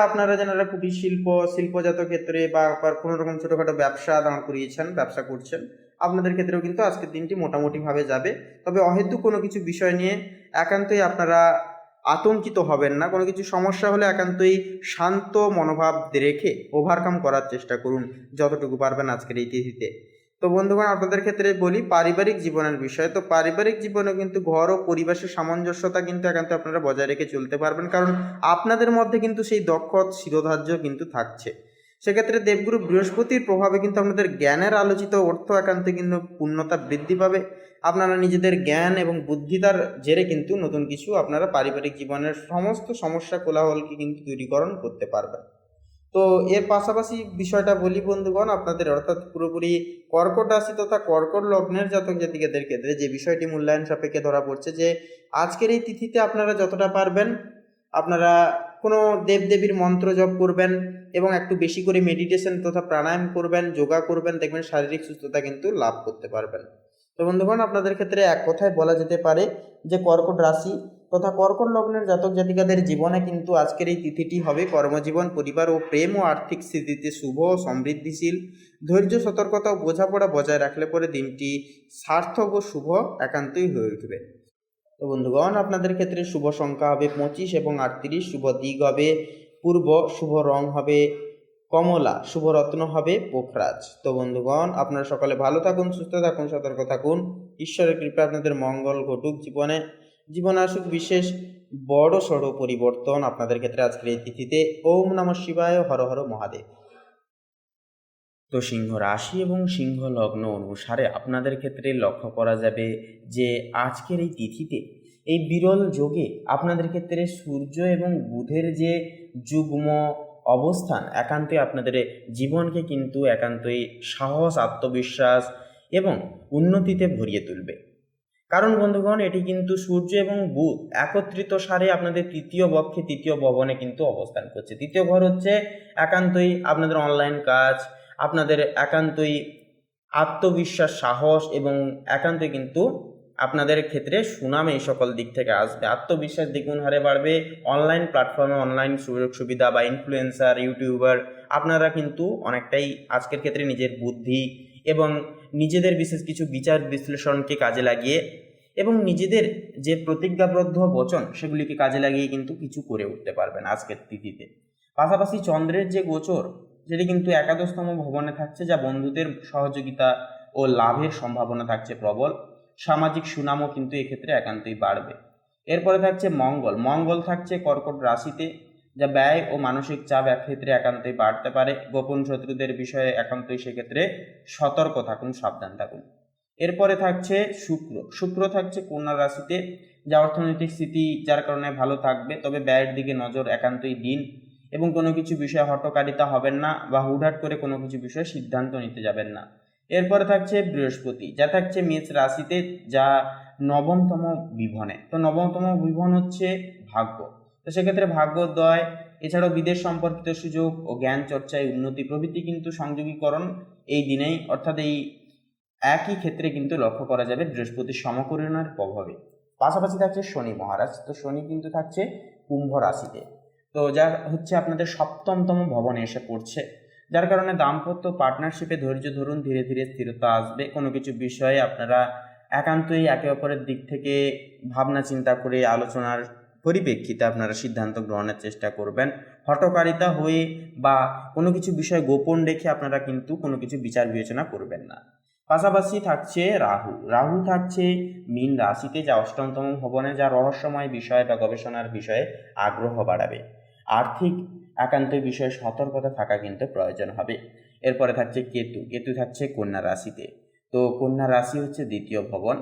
আপনারা কুটির শিল্প, শিল্পজাত ক্ষেত্রে বা কোনো রকম ছোটোখাটো ব্যবসা দাঁড় করিয়েছেন, ব্যবসা করছেন, আপনাদের ক্ষেত্রেও কিন্তু আজকের দিনটি মোটামুটিভাবে যাবে। তবে অহেতুক কোনো কিছু বিষয় নিয়ে একান্তই আপনারা আতঙ্কিত হবেন না। কোনো কিছু সমস্যা হলে একান্তই শান্ত মনোভাব রেখে ওভারকাম করার চেষ্টা করুন যতটুকু পারবেন আজকের এই তিথিতে। তো বন্ধুগণ, আপনাদের ক্ষেত্রে বলি পারিবারিক জীবনের বিষয়। তো পারিবারিক জীবনে কিন্তু ঘর ও পরিবেশের সামঞ্জস্যতা কিন্তু একান্ত আপনারা বজায় রেখে চলতে পারবেন, কারণ আপনাদের মধ্যে কিন্তু সেই দক্ষ শিরোধার্য কিন্তু থাকছে। সেক্ষেত্রে দেবগুরু বৃহস্পতির প্রভাবে কিন্তু আপনাদের জ্ঞানের আলোচিত অর্থ একান্ত কিন্তু পূর্ণতা বৃদ্ধি পাবে। আপনারা নিজেদের জ্ঞান এবং বুদ্ধিতার জেরে কিন্তু নতুন কিছু আপনারা পারিবারিক জীবনের সমস্ত সমস্যা কোলাহলকে কিন্তু দূরীকরণ করতে পারবেন। তো এর পাশাপাশি বিষয়টা বলি বন্ধুগণ, আপনাদের অর্থাৎ পুরোপুরি কর্কট রাশি তথা কর্কট লগ্নের জাতক জাতিকাদের ক্ষেত্রে যে বিষয়টি মূল্যায়ন সাপেক্ষে ধরা পড়ছে, যে আজকের এই তিথিতে আপনারা যতটা পারবেন আপনারা কোনো দেবদেবীর মন্ত্র জপ করবেন এবং একটু বেশি করে মেডিটেশন তথা প্রাণায়াম করবেন, যোগা করবেন, দেখবেন শারীরিক সুস্থতা কিন্তু লাভ করতে পারবেন। তো বন্ধুগণ, আপনাদের ক্ষেত্রে এক কথায় বলা যেতে পারে যে কর্কট রাশি তথা কর্কট লগ্নের জাতক জাতিকাদের জীবনে কিন্তু আজকের এই তিথিটি হবে কর্মজীবন, পরিবার ও প্রেম ও আর্থিক স্থিতিতে শুভ ও সমৃদ্ধিশীল। ধৈর্য, সতর্কতা ও বোঝাপড়া বজায় রাখলে পরে দিনটি সার্থক ও শুভ একান্তই হয়ে উঠবে। তো বন্ধুগণ, আপনাদের ক্ষেত্রে শুভ সংখ্যা হবে 25 এবং 38, শুভ দিক হবে পূর্ব, শুভ রং হবে কমলা, শুভ রত্ন হবে পোখরাজ। তো বন্ধুগণ, আপনারা সকলে ভালো থাকুন, সুস্থ থাকুন, সতর্ক থাকুন। ঈশ্বরের কৃপা আপনাদের মঙ্গল ঘটুক, জীবনে আসুক বিশেষ বড় সড় পরিবর্তন আপনাদের ক্ষেত্রে আজকের এই তিথিতে। ওম নমঃ শিবায়, হর হর মহাদেব। তো সিংহ রাশি এবং সিংহ লগ্ন অনুসারে আপনাদের ক্ষেত্রে লক্ষ্য করা যাবে যে আজকের এই তিথিতে এই বিরল যোগে আপনাদের ক্ষেত্রে সূর্য এবং বুধের যে যুগ্ম অবস্থান একান্তই আপনাদের জীবনকে কিন্তু একান্তই সাহস, আত্মবিশ্বাস এবং উন্নতিতে ভরিয়ে তুলবে। কারণ বন্ধুগণ, এটি কিন্তু সূর্য এবং বুধ একত্রিত সারে আপনাদের তৃতীয় পক্ষে, তৃতীয় ভবনে কিন্তু অবস্থান করছে। তৃতীয় ঘর হচ্ছে একান্তই আপনাদের অনলাইন কাজ, আপনাদের একান্তই আত্মবিশ্বাস, সাহস এবং একান্তই কিন্তু আপনাদের ক্ষেত্রে সুনাম এই সকল দিক থেকে আসবে। আত্মবিশ্বাস দ্বিগুণ হারে বাড়বে। অনলাইন প্ল্যাটফর্মে অনলাইন সুযোগ সুবিধা বা ইনফ্লুয়েন্সার, ইউটিউবার আপনারা কিন্তু অনেকটাই আজকের ক্ষেত্রে নিজের বুদ্ধি এবং নিজেদের বিশেষ কিছু বিচার বিশ্লেষণকে কাজে লাগিয়ে এবং নিজেদের যে প্রতিজ্ঞাবদ্ধ বচন সেগুলিকে কাজে লাগিয়ে কিন্তু কিছু করে উঠতে পারবেন আজকের তিথিতে। পাশাপাশি চন্দ্রের যে গোচর সেটি কিন্তু একাদশতম ভবনে থাকছে, যা বন্ধুদের সহযোগিতা ও লাভের সম্ভাবনা থাকছে প্রবল। সামাজিক সুনামও কিন্তু এক্ষেত্রে একান্তই বাড়বে। এরপরে থাকছে মঙ্গল থাকছে কর্কট রাশিতে, যা ব্যয় ও মানসিক চাপ ক্ষেত্রে একান্তই বাড়তে পারে। গোপন শত্রুদের বিষয়ে একান্তই সেক্ষেত্রে সতর্ক থাকুন, সাবধান থাকুন। এরপরে থাকছে শুক্র থাকছে কন্যা রাশিতে, যা অর্থনৈতিক স্থিতি যার কারণে ভালো থাকবে, তবে ব্যয়ের দিকে নজর একান্তই দিন এবং কোনো কিছু বিষয়ে হঠকারিতা হবেন না বা হুটহাট করে কোনো কিছু বিষয়ে সিদ্ধান্ত নিতে যাবেন না। এরপরে থাকছে বৃহস্পতি, যা থাকছে মেষ রাশিতে, যা নবমতম বিভনে। তো নবমতম বিভন হচ্ছে ভাগ্য, তো সেক্ষেত্রে ভাগ্যোদয় এছাড়াও বিদেশ সম্পর্কিত সুযোগ ও জ্ঞান চর্চায় উন্নতি প্রভৃতি কিন্তু সংযোগীকরণ এই দিনেই, অর্থাৎ এই একই ক্ষেত্রে কিন্তু লক্ষ্য করা যাবে বৃহস্পতির সমকরণের প্রভাবে। পাশাপাশি থাকছে শনি মহারাজ, তো শনি কিন্তু থাকছে কুম্ভ রাশিতে। তো যা হচ্ছে আপনাদের সপ্তমতম ভবনে এসে পড়ছে, যার কারণে দাম্পত্য পার্টনারশিপে ধৈর্য ধরুন, ধীরে ধীরে স্থিরতা আসবে। কোনো কিছু বিষয়ে আপনারা একান্তই একে অপরের দিক থেকে ভাবনা চিন্তা করে আলোচনার পরিপ্রেক্ষিতে আপনারা সিদ্ধান্ত গ্রহণের চেষ্টা করবেন। হঠকারিতা হয়ে বা কোনো কিছু বিষয় গোপন রেখে আপনারা কিন্তু কোনো কিছু বিচার বিবেচনা করবেন না। পাশাপাশি থাকছে রাহু থাকছে মীন রাশিতে, যা অষ্টমতম ভবনে, যা রহস্যময় বিষয় বা গবেষণার বিষয়ে আগ্রহ বাড়াবে। আর্থিক একান্তই বিষয়ে সতর্কতা থাকা কিন্তু প্রয়োজন হবে। এরপরে থাকছে কেতু থাকছে কন্যা রাশিতে। তো কন্যা রাশি হচ্ছে দ্বিতীয় ভবন।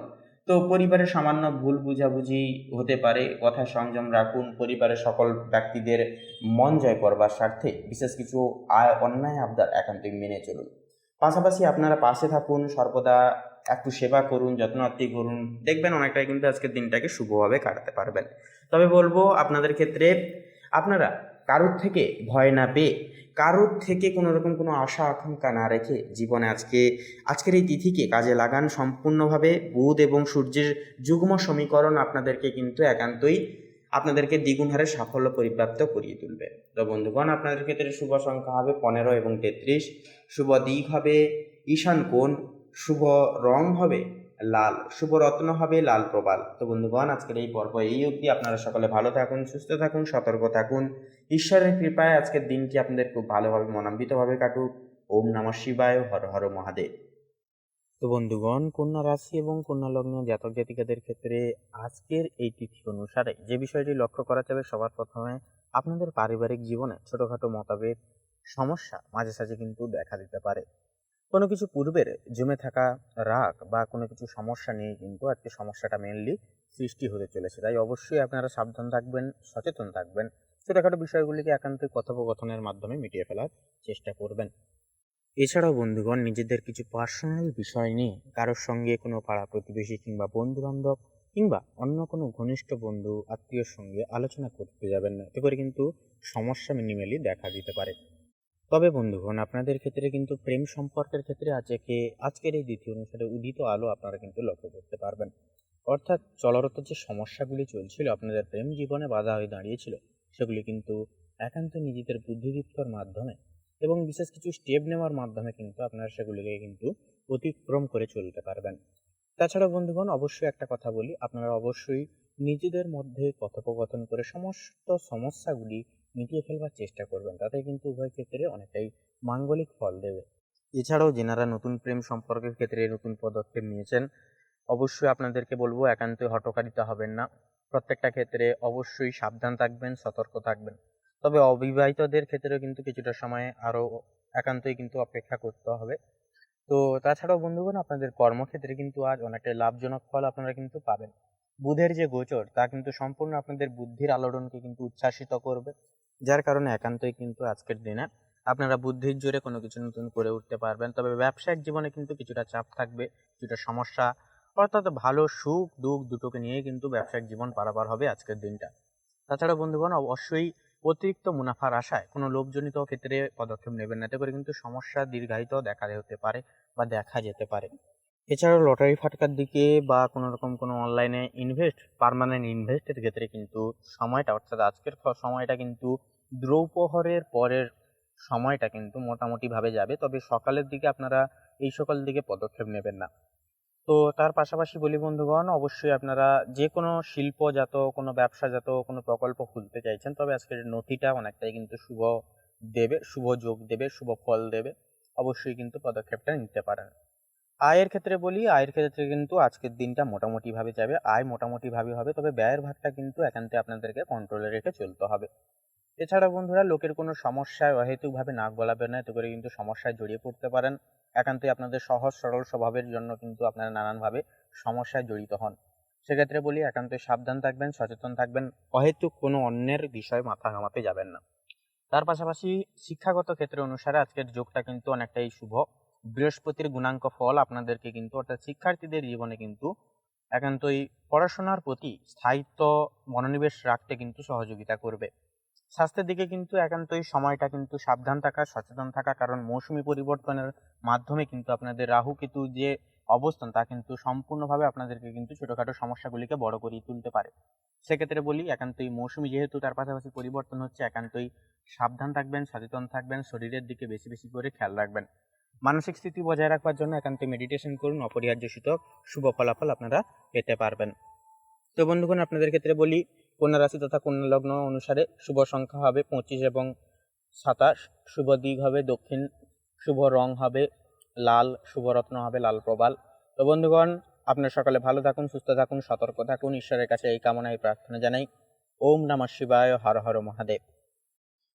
তো পরিবারের সামান্য ভুল বুঝাবুঝি হতে পারে, কথা সংযম রাখুন। পরিবারের সকল ব্যক্তিদের মন জয় করবার স্বার্থে বিশেষ কিছু অন্যায় আবদার একান্তই মেনে চলুন। পাশাপাশি আপনারা পাশে থাকুন, সর্বদা একটু সেবা করুন, যত্নআত্তি করুন, দেখবেন অনেকটাই কিন্তু আজকের দিনটাকে শুভভাবে কাটাতে পারবেন। তবে বলবো আপনাদের ক্ষেত্রে আপনারা কারোর থেকে ভয় না পেয়ে, কারোর থেকে কোনো রকম কোনো আশা আকাঙ্ক্ষা না রেখে জীবনে আজকের এই তিথিকে কাজে লাগান সম্পূর্ণভাবে। বুধ এবং সূর্যের যুগ্ম সমীকরণ আপনাদেরকে কিন্তু একান্তই আপনাদেরকে দ্বিগুণ হারে সাফল্য পরিপ্রাপ্ত করিয়ে তুলবে। তো বন্ধুগণ, আপনাদের ক্ষেত্রে শুভ সংখ্যা হবে 15 এবং 33, শুভ দিক হবে ঈশান কোণ, শুভ রং হবে লাল, শুভ রত্ন হবে লাল প্রবাল। তো বন্ধুগণ, আজকের এই পর্ব এই অবধি। আপনারা সকলে ভালো থাকুন, সুস্থ থাকুন, সতর্ক থাকুন। ঈশ্বরের কৃপায় আজকের দিনটি আপনাদের খুব ভালোভাবে মনান্বিতভাবে কাটুক। ওম নমঃ শিবায়, হর হর মহাদেব। তো বন্ধুগণ, কন্যা রাশি এবং কন্যা লগ্ন জাতক জাতিকাদের ক্ষেত্রে আজকের এই তিথি অনুসারে যে বিষয়টি লক্ষ্য করা যাবে, সবার প্রথমে আপনাদের পারিবারিক জীবনে ছোটোখাটো মতভেদ সমস্যা মাঝে সাঝে কিন্তু দেখা দিতে পারে। কোনো কিছু পূর্বের জমে থাকা রাগ বা কোনো কিছু সমস্যা নিয়ে কিন্তু আজকে সমস্যাটা মেনলি সৃষ্টি হতে চলেছে। তাই অবশ্যই আপনারা সাবধান থাকবেন, সচেতন থাকবেন। ছোটোখাটো বিষয়গুলিকে একান্তই কথোপকথনের মাধ্যমে মিটিয়ে ফেলার চেষ্টা করবেন। এছাড়াও বন্ধুগণ, নিজেদের কিছু পার্সোনাল বিষয় নিয়ে কারোর সঙ্গে কোনো পাড়া প্রতিবেশী কিংবা বন্ধু বান্ধব কিংবা অন্য কোনো ঘনিষ্ঠ বন্ধু আত্মীয়র সঙ্গে আলোচনা করতে যাবেন না, এতে করে কিন্তু সমস্যা মিনিমালি দেখা দিতে পারে। তবে বন্ধুগণ, আপনাদের ক্ষেত্রে কিন্তু প্রেম সম্পর্কের ক্ষেত্রে আজকের এই দ্বিতীয় অনুসারে উদিত আলো আপনারা কিন্তু লক্ষ্য করতে পারবেন। অর্থাৎ চলরত যে সমস্যাগুলি চলছিল, আপনাদের প্রেম জীবনে বাধা হয়ে দাঁড়িয়েছিল, সেগুলি কিন্তু একান্ত নিজেদের বুদ্ধিদীপ্তর মাধ্যমে এবং বিশেষ কিছু স্টেপ নেওয়ার মাধ্যমে কিন্তু আপনারা সেগুলিকে কিন্তু অতিক্রম করে চলতে পারবেন। তাছাড়া বন্ধুগণ, অবশ্যই একটা কথা বলি, আপনারা অবশ্যই নিজেদের মধ্যে কথোপকথন করে সমস্ত সমস্যাগুলি মিটিয়ে ফেলবার চেষ্টা করবেন। তাতে কিন্তু উভয় ক্ষেত্রে অনেকটাই মাঙ্গলিক ফল দেবে। এছাড়াও যেনারা নতুন প্রেম সম্পর্কের ক্ষেত্রে নতুন পদক্ষেপ নিয়েছেন, অবশ্যই আপনাদেরকে বলবো একান্তই হঠকারিতা হবেন না। প্রত্যেকটা ক্ষেত্রে অবশ্যই সাবধান থাকবেন, সতর্ক থাকবেন। তবে অবিবাহিতদের ক্ষেত্রেও কিন্তু কিছুটা সময় আরও একান্তই কিন্তু অপেক্ষা করতে হবে। তো তাছাড়াও বন্ধুগণ, আপনাদের কর্মক্ষেত্রে কিন্তু আজ অনেকটাই লাভজনক ফল আপনারা কিন্তু পাবেন। বুধের যে গোচর, তা কিন্তু সম্পূর্ণ আপনাদের বুদ্ধির আলোড়নকে কিন্তু উচ্ছ্বাসিত করবে, যার কারণে একান্তই কিন্তু আজকের দিনে আপনারা বুদ্ধির জোরে কোনো কিছু নতুন করে উঠতে পারবেন। তবে ব্যবসায়িক জীবনে কিন্তু কিছুটা চাপ থাকবে, কিছুটা সমস্যা, অর্থাৎ ভালো সুখ দুঃখ দুটোকে নিয়ে কিন্তু ব্যবসায়িক জীবন পারাপার হবে আজকের দিনটা। তাছাড়া বন্ধুগণ, অবশ্যই অতিরিক্ত মুনাফার আশায় কোনো লোভজনিত ক্ষেত্রে পদক্ষেপ নেবেন না, এতে করে কিন্তু সমস্যা দীর্ঘায়িত দেখা হতে পারে বা দেখা যেতে পারে। এছাড়াও লটারি ফাটকার দিকে বা কোনো রকম কোনো অনলাইনে পার্মানেন্ট ইনভেস্টের ক্ষেত্রে কিন্তু সময়টা, অর্থাৎ আজকের সময়টা কিন্তু দ্রৌপহরের পরের সময়টা কিন্তু মোটামুটিভাবে যাবে। তবে সকালের দিকে আপনারা এই সকল দিকে পদক্ষেপ নেবেন না। তো তার পাশাপাশি বলি বন্ধুগণ, অবশ্যই আপনারা যে কোনো শিল্পজাত, কোনো ব্যবসাজাত কোনো প্রকল্প খুলতে চাইছেন, তবে আজকের নথিটা অনেকটাই কিন্তু শুভ যোগ দেবে, শুভ ফল দেবে। অবশ্যই কিন্তু পদক্ষেপটা নিতে পারেন। আয়ের ক্ষেত্রে বলি, আয়ের ক্ষেত্রে কিন্তু আজকের দিনটা মোটামুটিভাবে যাবে, আয় মোটামুটিভাবে হবে, তবে ব্যয়ের ভাগটা কিন্তু একান্তে আপনাদেরকে কন্ট্রোলে রেখে চলতে হবে। এছাড়া বন্ধুরা, লোকের কোনো সমস্যায় অহেতুকভাবে নাক গলাবেন না, এতে করে কিন্তু সমস্যায় জড়িয়ে পড়তে পারেন। একান্তই আপনাদের সহজ সরল স্বভাবের জন্য কিন্তু আপনারা নানানভাবে সমস্যায় জড়িত হন। সেক্ষেত্রে বলি, একান্তই সাবধান থাকবেন, সচেতন থাকবেন, অহেতুক কোনো অন্যের বিষয়ে মাথা ঘামাতে যাবেন না। তার পাশাপাশি শিক্ষাগত ক্ষেত্রে অনুসারে আজকের যোগটা কিন্তু অনেকটাই শুভ। বৃহস্পতির গুণাঙ্ক ফল আপনাদেরকে কিন্তু, অর্থাৎ শিক্ষার্থীদের জীবনে কিন্তু একান্তই পড়াশোনার প্রতি স্থায়িত্ব মনোনিবেশ রাখতে কিন্তু সহযোগিতা করবে। স্বাস্থ্যের দিকে কিন্তু একান্তই সময়টা কিন্তু সাবধান থাকা, সচেতন থাকা, কারণ মৌসুমি পরিবর্তনের মাধ্যমে কিন্তু আপনাদের রাহু কেতু যে অবস্থান তা কিন্তু সম্পূর্ণভাবে আপনাদেরকে কিন্তু ছোটোখাটো সমস্যাগুলিকে বড় করিয়ে তুলতে পারে। সেক্ষেত্রে বলি, একান্তই মৌসুমি যেহেতু তার পাশাপাশি পরিবর্তন হচ্ছে, একান্তই সাবধান থাকবেন, সচেতন থাকবেন, শরীরের দিকে বেশি বেশি করে খেয়াল রাখবেন। মানসিক স্থিতি বজায় রাখবার জন্য একান্তই মেডিটেশন করুন, অপরিহার্য সূচক শুভ ফলাফল আপনারা পেতে পারবেন। তো বন্ধুগণ, আপনাদের ক্ষেত্রে বলি, কন্যা রাশি তথা কন্যা লগ্ন অনুসারে শুভ সংখ্যা হবে 25 এবং 27, শুভ দিক হবে দক্ষিণ, শুভ রং হবে লাল, শুভ রত্ন হবে লাল প্রবাল। তো বন্ধুগণ, আপনারা সকালে ভালো থাকুন, সুস্থ থাকুন, সতর্ক থাকুন, ঈশ্বরের কাছে এই কামনায় প্রার্থনা জানাই। ওম নমঃ শিবায়, হর হর মহাদেব।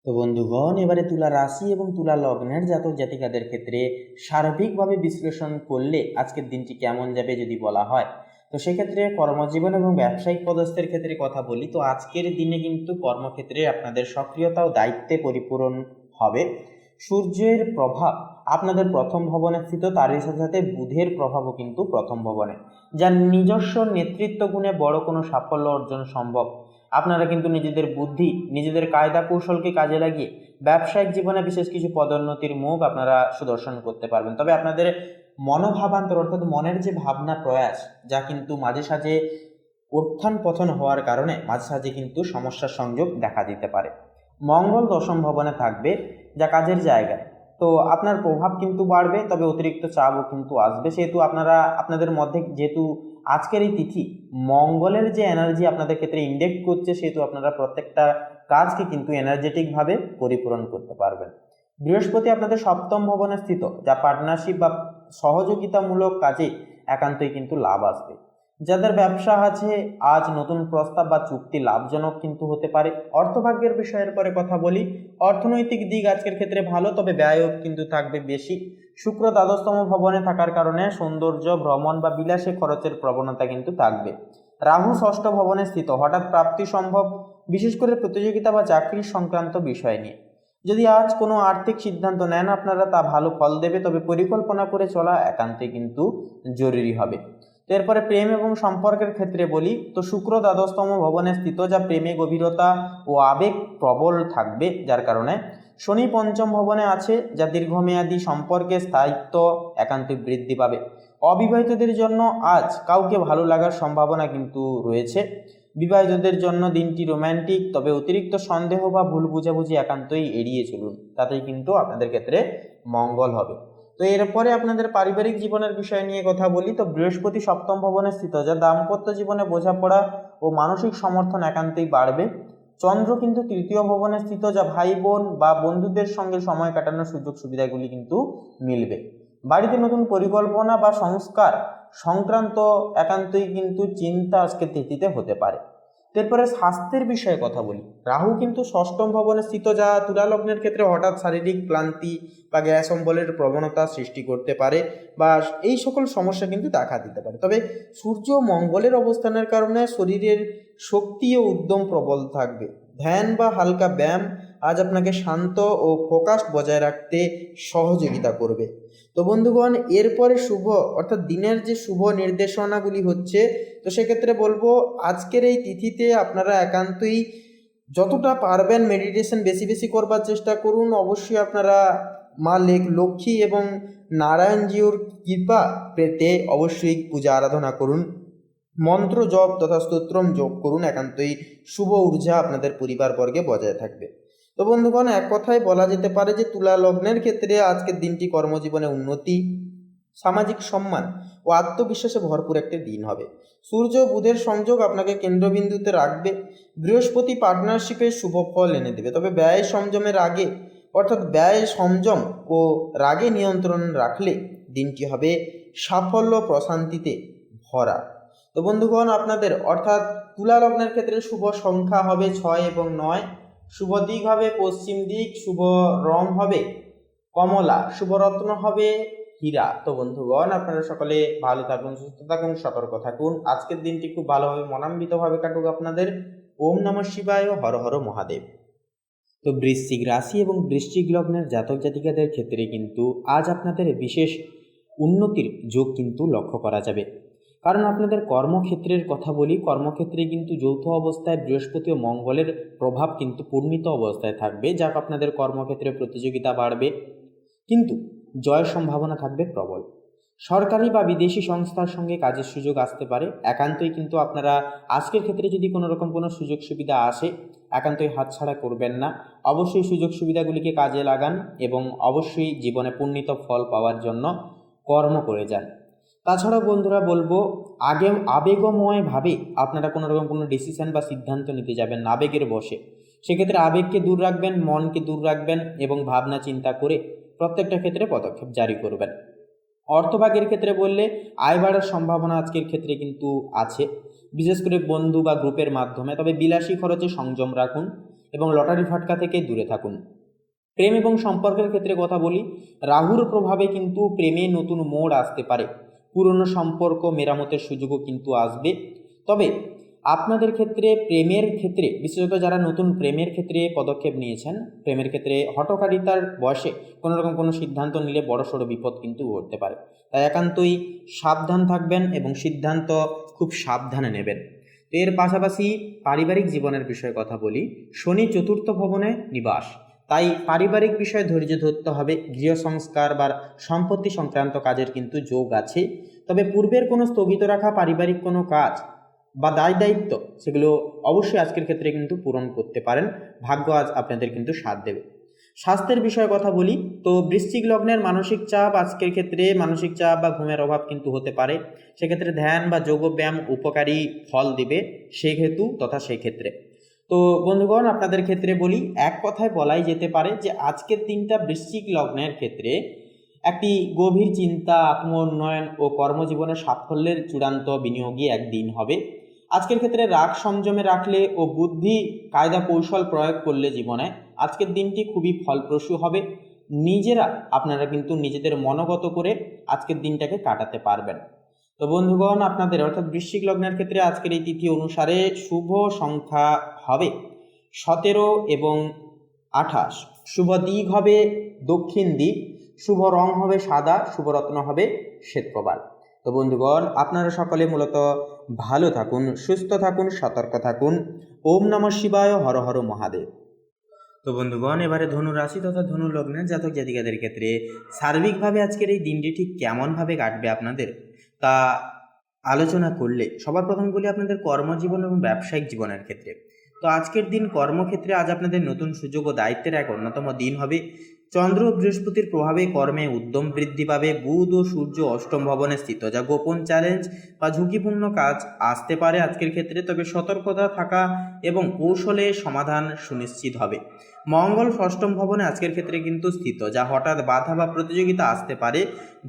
তো বন্ধুগণ, এবারে তুলা রাশি এবং তুলা লগ্নের জাতক জাতিকাদের ক্ষেত্রে সার্বিকভাবে বিশ্লেষণ করলে আজকের দিনটি কেমন যাবে যদি বলা হয়, তো সেক্ষেত্রে কর্মজীবন এবং ব্যবসায়িক পদস্থের ক্ষেত্রে কথা বলি, তো আজকের দিনে কিন্তু কর্মক্ষেত্রে আপনাদের সক্রিয়তা ও দায়িত্বে পরিপূরণ হবে। সূর্যের প্রভাব আপনাদের প্রথম ভবনে স্থিত, তারই সাথে সাথে বুধের প্রভাবও কিন্তু প্রথম ভবনে, যার নিজস্ব নেতৃত্ব গুণে বড় কোনো সাফল্য অর্জন সম্ভব। আপনারা কিন্তু নিজেদের বুদ্ধি, নিজেদের কায়দা কৌশলকে কাজে লাগিয়ে ব্যবসায়িক জীবনে বিশেষ কিছু পদোন্নতির মুখ আপনারা সুদর্শন করতে পারবেন। তবে আপনাদের মনোভাবান্তর অর্থাৎ মনের যে ভাবনা প্রয়াস, যা কিন্তু মাঝে সাঝে উত্থান পতন হওয়ার কারণে মাঝে সাঝে কিন্তু সমস্যার সংযোগ দেখা দিতে পারে। মঙ্গল দশম ভবনে থাকবে, যা কাজের জায়গায়, তো আপনার প্রভাব কিন্তু বাড়বে, তবে অতিরিক্ত চাপও কিন্তু আসবে। সেহেতু আপনাদের মধ্যে যেহেতু আজকের এই তিথি মঙ্গলের যে এনার্জি আপনাদের ক্ষেত্রে ইন্ডেক্ট করছে, সেহেতু আপনারা প্রত্যেকটা কাজকে কিন্তু এনার্জেটিকভাবে পরিপূরণ করতে পারবেন। বৃহস্পতি আপনাদের সপ্তম ভবনে স্থিত, যা পার্টনারশিপ বা সহযোগিতামূলক কাজে একান্তই কিন্তু লাভ আসবে। যাদের ব্যবসা আছে, আজ নতুন প্রস্তাব বা চুক্তি লাভজনক কিন্তু হতে পারে। অর্থভাগ্যের বিষয়ের পরে কথা বলি, অর্থনৈতিক দিক আজকের ক্ষেত্রে ভালো, তবে ব্যয়ও কিন্তু থাকবে বেশি। শুক্র দ্বাদশতম ভবনে থাকার কারণে সৌন্দর্য, ভ্রমণ বা বিলাসে খরচের প্রবণতা কিন্তু থাকবে। রাহু ষষ্ঠ ভবনে স্থিত, হঠাৎ প্রাপ্তি সম্ভব, বিশেষ করে প্রতিযোগিতা বা চাকরি সংক্রান্ত বিষয় নিয়ে। যদি আজ কোনো আর্থিক সিদ্ধান্ত নেন আপনারা, তা ভালো ফল দেবে, তবে পরিকল্পনা করে চলা একান্তই কিন্তু জরুরি হবে। তো এরপরে প্রেম এবং সম্পর্কের ক্ষেত্রে বলি, তো শুক্র দ্বাদশতম ভবনে স্থিত, যা প্রেমে গভীরতা ও আবেগ প্রবল থাকবে, যার কারণে শনি পঞ্চম ভবনে আছে, যা দীর্ঘমেয়াদী সম্পর্কে স্থায়িত্ব একান্তই বৃদ্ধি পাবে। অবিবাহিতদের জন্য আজ কাউকে ভালো লাগার সম্ভাবনা কিন্তু রয়েছে। বিবাহিতদের জন্য দিনটি রোম্যান্টিক, তবে অতিরিক্ত সন্দেহ বা ভুল বুঝাবুঝি একান্তই এড়িয়ে চলুন, তাতেই কিন্তু আপনাদের ক্ষেত্রে মঙ্গল হবে। তো এরপরে আপনাদের পারিবারিক জীবনের বিষয় নিয়ে কথা বলি, তো বৃহস্পতি সপ্তম ভবনে স্থিত, যা দাম্পত্য জীবনে বোঝাপড়া ও মানসিক সমর্থন একান্তই বাড়বে। চন্দ্র কিন্তু তৃতীয় ভবনে স্থিত, যা ভাই বোন বা বন্ধুদের সঙ্গে সময় কাটানোর সুযোগ সুবিধাগুলি কিন্তু মিলবে। বাড়িতে নতুন পরিকল্পনা বা সংস্কার সংক্রান্ত একান্তই কিন্তু চিন্তা আজকে তিথিতে হতে পারে। এরপরে স্বাস্থ্যের বিষয়ে কথা বলি, রাহু কিন্তু ষষ্ঠম ভবনে স্থিত, যা তুলা লগ্নের ক্ষেত্রে হঠাৎ শারীরিক ক্লান্তি বা গ্যাস অম্বলের প্রবণতা সৃষ্টি করতে পারে, বা এই সকল সমস্যা কিন্তু দেখা দিতে পারে। তবে সূর্য মঙ্গলের অবস্থানের কারণে শরীরের শক্তি ও উদ্যম প্রবল থাকবে। ধ্যান বা হালকা ব্যায়াম আজ আপনাকে শান্ত ও ফোকাসড বজায় রাখতে সহযোগিতা করবে। তো বন্ধুগণ, এরপরে শুভ অর্থাৎ দিনের যে শুভ নির্দেশনাগুলি হচ্ছে, তো সেক্ষেত্রে বলবো আজকের এই তিথিতে আপনারা একান্তই যতটা পারবেন মেডিটেশন বেশি বেশি করবার চেষ্টা করুন। অবশ্যই আপনারা মা লক্ষ্মী এবং নারায়ণজিউর কৃপা পেতে অবশ্যই পূজা আরাধনা করুন, মন্ত্র জপ তথা স্তোত্রম জপ করুন, একান্তই শুভ ঊর্জা আপনাদের পরিবারবর্গে বজায় থাকবে। তো বন্ধুগণ, এক কথায় বলা যেতে পারে যে তুলা লগ্নের ক্ষেত্রে আজকের দিনটি কর্মজীবনে উন্নতি, সামাজিক সম্মান ও আত্মবিশ্বাসে ভরপুর একটি দিন হবে। সূর্য বুধের সংযোগ আপনাকে কেন্দ্রবিন্দুতে রাখবে। বৃহস্পতি পার্টনারশিপের শুভ ফল এনে দেবে, তবে ব্যয় সংযমের আগে অর্থাৎ ব্যয় সংযম ও রাগে নিয়ন্ত্রণ রাখলে দিনটি হবে সাফল্য প্রশান্তিতে ভরা। তো বন্ধুগণ, আপনাদের অর্থাৎ তুলা লগ্নের ক্ষেত্রে শুভ সংখ্যা হবে 6 এবং 9, শুভ দিক হবে পশ্চিম দিক, শুভ রং হবে কমলা, শুভ রত্ন হবে হীরা। তো বন্ধুগণ, আপনারা সকলে ভালো থাকুন, সুস্থ থাকুন, সতর্ক থাকুন। আজকের দিনটি খুব ভালোভাবে মনান্বিতভাবে কাটুক আপনাদের। ওম নমঃ শিবায়, হর হর মহাদেব। তো বৃশ্চিক রাশি এবং বৃশ্চিক লগ্নের জাতক জাতিকাদের ক্ষেত্রে কিন্তু আজ আপনাদের বিশেষ উন্নতির যোগ কিন্তু লক্ষ্য করা যাবে। কারণ আপনাদের কর্মক্ষেত্রের কথা বলি, কর্মক্ষেত্রে কিন্তু যৌথ অবস্থায় বৃহস্পতি ও মঙ্গলের প্রভাব কিন্তু পূর্ণিত অবস্থায় থাকবে, যা আপনাদের কর্মক্ষেত্রে প্রতিযোগিতা বাড়বে, কিন্তু জয়ের সম্ভাবনা থাকবে প্রবল। সরকারি বা বিদেশি সংস্থার সঙ্গে কাজের সুযোগ আসতে পারে। একান্তই কিন্তু আপনারা আজকের ক্ষেত্রে যদি কোনো রকম কোনো সুযোগ সুবিধা আসে, একান্তই হাতছাড়া করবেন না। অবশ্যই সুযোগ সুবিধাগুলিকে কাজে লাগান এবং অবশ্যই জীবনে পূর্ণিত ফল পাওয়ার জন্য কর্ম করে যান। তাছাড়াও বন্ধুরা বলবো, আবেগময়ভাবে আপনারা কোনো রকম কোনো ডিসিশন বা সিদ্ধান্ত নিতে যাবেন না আবেগের বশে। সেক্ষেত্রে আবেগকে দূর রাখবেন, মনকে দূর রাখবেন এবং ভাবনা চিন্তা করে প্রত্যেকটা ক্ষেত্রে পদক্ষেপ জারি করবেন। অর্থভাগের ক্ষেত্রে বললে আয় বাড়ার সম্ভাবনা আজকের ক্ষেত্রে কিন্তু আছে, বিশেষ করে বন্ধু বা গ্রুপের মাধ্যমে। তবে বিলাসী খরচে সংযম রাখুন এবং লটারি ফাটকা থেকে দূরে থাকুন। প্রেম এবং সম্পর্কের ক্ষেত্রে কথা বলি, রাহুর প্রভাবে কিন্তু প্রেমে নতুন মোড় আসতে পারে। পুরনো সম্পর্ক মেরামতের সুযোগও কিন্তু আসবে। তবে আপনাদের ক্ষেত্রে প্রেমের ক্ষেত্রে বিশেষত যারা নতুন প্রেমের ক্ষেত্রে পদক্ষেপ নিয়েছেন, প্রেমের ক্ষেত্রে হঠকারিতার বয়সে কোনো রকম কোনো সিদ্ধান্ত নিলে বড়সড় বিপদ কিন্তু ঘটতে পারে। তাই একান্তই সাবধান থাকবেন এবং সিদ্ধান্ত খুব সাবধানে নেবেন। তো এর পাশাপাশি পারিবারিক জীবনের বিষয়ে কথা বলি, শনি চতুর্থ ভবনে নিবাস, তাই পারিবারিক বিষয়ে ধৈর্য ধরতে হবে। গৃহ সংস্কার বা সম্পত্তি সংক্রান্ত কাজের কিন্তু যোগ আছে। তবে পূর্বের কোনো স্থগিত রাখা পারিবারিক কোনো কাজ বা দায় দায়িত্ব সেগুলো অবশ্যই আজকের ক্ষেত্রে কিন্তু পূরণ করতে পারেন। ভাগ্য আজ আপনাদের কিন্তু সাথ দেবে। স্বাস্থ্যের বিষয়ে কথা বলি, তো বৃশ্চিক লগ্নের মানসিক চাপ আজকের ক্ষেত্রে মানসিক চাপ বা ঘুমের অভাব কিন্তু হতে পারে। সেক্ষেত্রে ধ্যান বা যোগব্যায়াম উপকারী ফল দিবে সেহেতু তথা সেক্ষেত্রে। তো বন্ধুগণ, আপনাদের ক্ষেত্রে বলি, এক কথায় বলাই যেতে পারে যে আজকের দিনটা বৃশ্চিক লগ্নের ক্ষেত্রে একটি গভীর চিন্তা, আত্ম উন্নয়ন ও কর্মজীবনের সাফল্যের চূড়ান্ত বিনিয়োগী একদিন হবে। আজকের ক্ষেত্রে রাগ সংযমে রাখলে ও বুদ্ধি কায়দা কৌশল প্রয়োগ করলে জীবনে আজকের দিনটি খুবই ফলপ্রসূ হবে। নিজেরা আপনারা কিন্তু নিজেদের মনোগত করে আজকের দিনটাকে কাটাতে পারবেন। তো বন্ধুগণ, আপনাদের অর্থাৎ বৃশ্চিক লগ্নের ক্ষেত্রে আজকের এই তিথি অনুসারে শুভ সংখ্যা হবে 17 এবং 28। শুভ দিক হবে দক্ষিণ দিক। শুভ রং হবে সাদা। শুভ রত্ন হবে শ্বেতপ্রবাল। তো বন্ধুগণ, আপনারা সকলে মূলত ভালো থাকুন, সুস্থ থাকুন, সতর্ক থাকুন। ওম নমঃ শিবায়, হর হর মহাদেব। তো বন্ধুগণ, এবারে ধনু রাশি তথা ধনু লগ্নের জাতক জাতিকাদের ক্ষেত্রে সার্বিকভাবে আজকের এই দিনটি ঠিক কেমনভাবে কাটবে আপনাদের তা আলোচনা করলে সবার প্রথম বলি আপনাদের কর্মজীবন এবং ব্যবসায়িক জীবনের ক্ষেত্রে। তো আজকের দিন কর্মক্ষেত্রে আজ আপনাদের নতুন সুযোগ ও দায়িত্বের এক অন্যতম দিন হবে। চন্দ্র ও বৃহস্পতির প্রভাবে কর্মে উদ্যম বৃদ্ধি পাবে। বুধ ও সূর্য অষ্টম ভবনে স্থিত, যা গোপন চ্যালেঞ্জ বা ঝুঁকিপূর্ণ কাজ আসতে পারে আজকের ক্ষেত্রে। তবে সতর্কতা থাকা এবং কৌশলে সমাধান সুনিশ্চিত হবে। মঙ্গল ষষ্ঠম ভবনে আজকের ক্ষেত্রে কিন্তু স্থিত, যা হঠাৎ বাধা বা প্রতিযোগিতা আসতে পারে।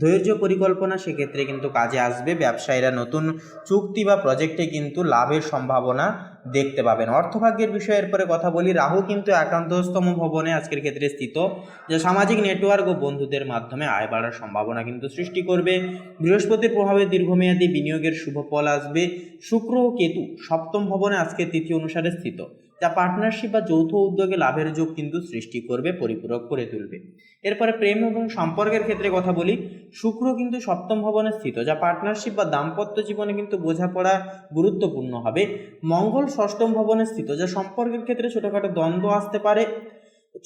ধৈর্য পরিকল্পনা সেক্ষেত্রে কিন্তু কাজে আসবে। ব্যবসায়ীরা নতুন চুক্তি বা প্রজেক্টে কিন্তু লাভের সম্ভাবনা দেখতে পাবেন। অর্থভাগ্যের বিষয়ের পরে কথা বলি, রাহু কিন্তু একাদশতম ভবনে আজকের ক্ষেত্রে স্থিত, যা সামাজিক নেটওয়ার্ক ও বন্ধুদের মাধ্যমে আয় বাড়ার সম্ভাবনা কিন্তু সৃষ্টি করবে। বৃহস্পতির প্রভাবে দীর্ঘমেয়াদী বিনিয়োগের শুভ ফল আসবে। শুক্র ও কেতু সপ্তম ভবনে আজকের তিথি অনুসারে স্থিত, যা পার্টনারশিপ বা যৌথ উদ্যোগে লাভের যোগ কিন্তু সৃষ্টি করবে, পরিপূরক করে তুলবে। এরপরে প্রেম এবং সম্পর্কের ক্ষেত্রে কথা বলি, শুক্র কিন্তু সপ্তম ভবনে স্থিত, যা পার্টনারশিপ বা দাম্পত্য জীবনে কিন্তু বোঝাপড়া গুরুত্বপূর্ণ হবে। মঙ্গল ষষ্ঠম ভবনে স্থিত, যা সম্পর্কের ক্ষেত্রে ছোটখাটো দ্বন্দ্ব আসতে পারে।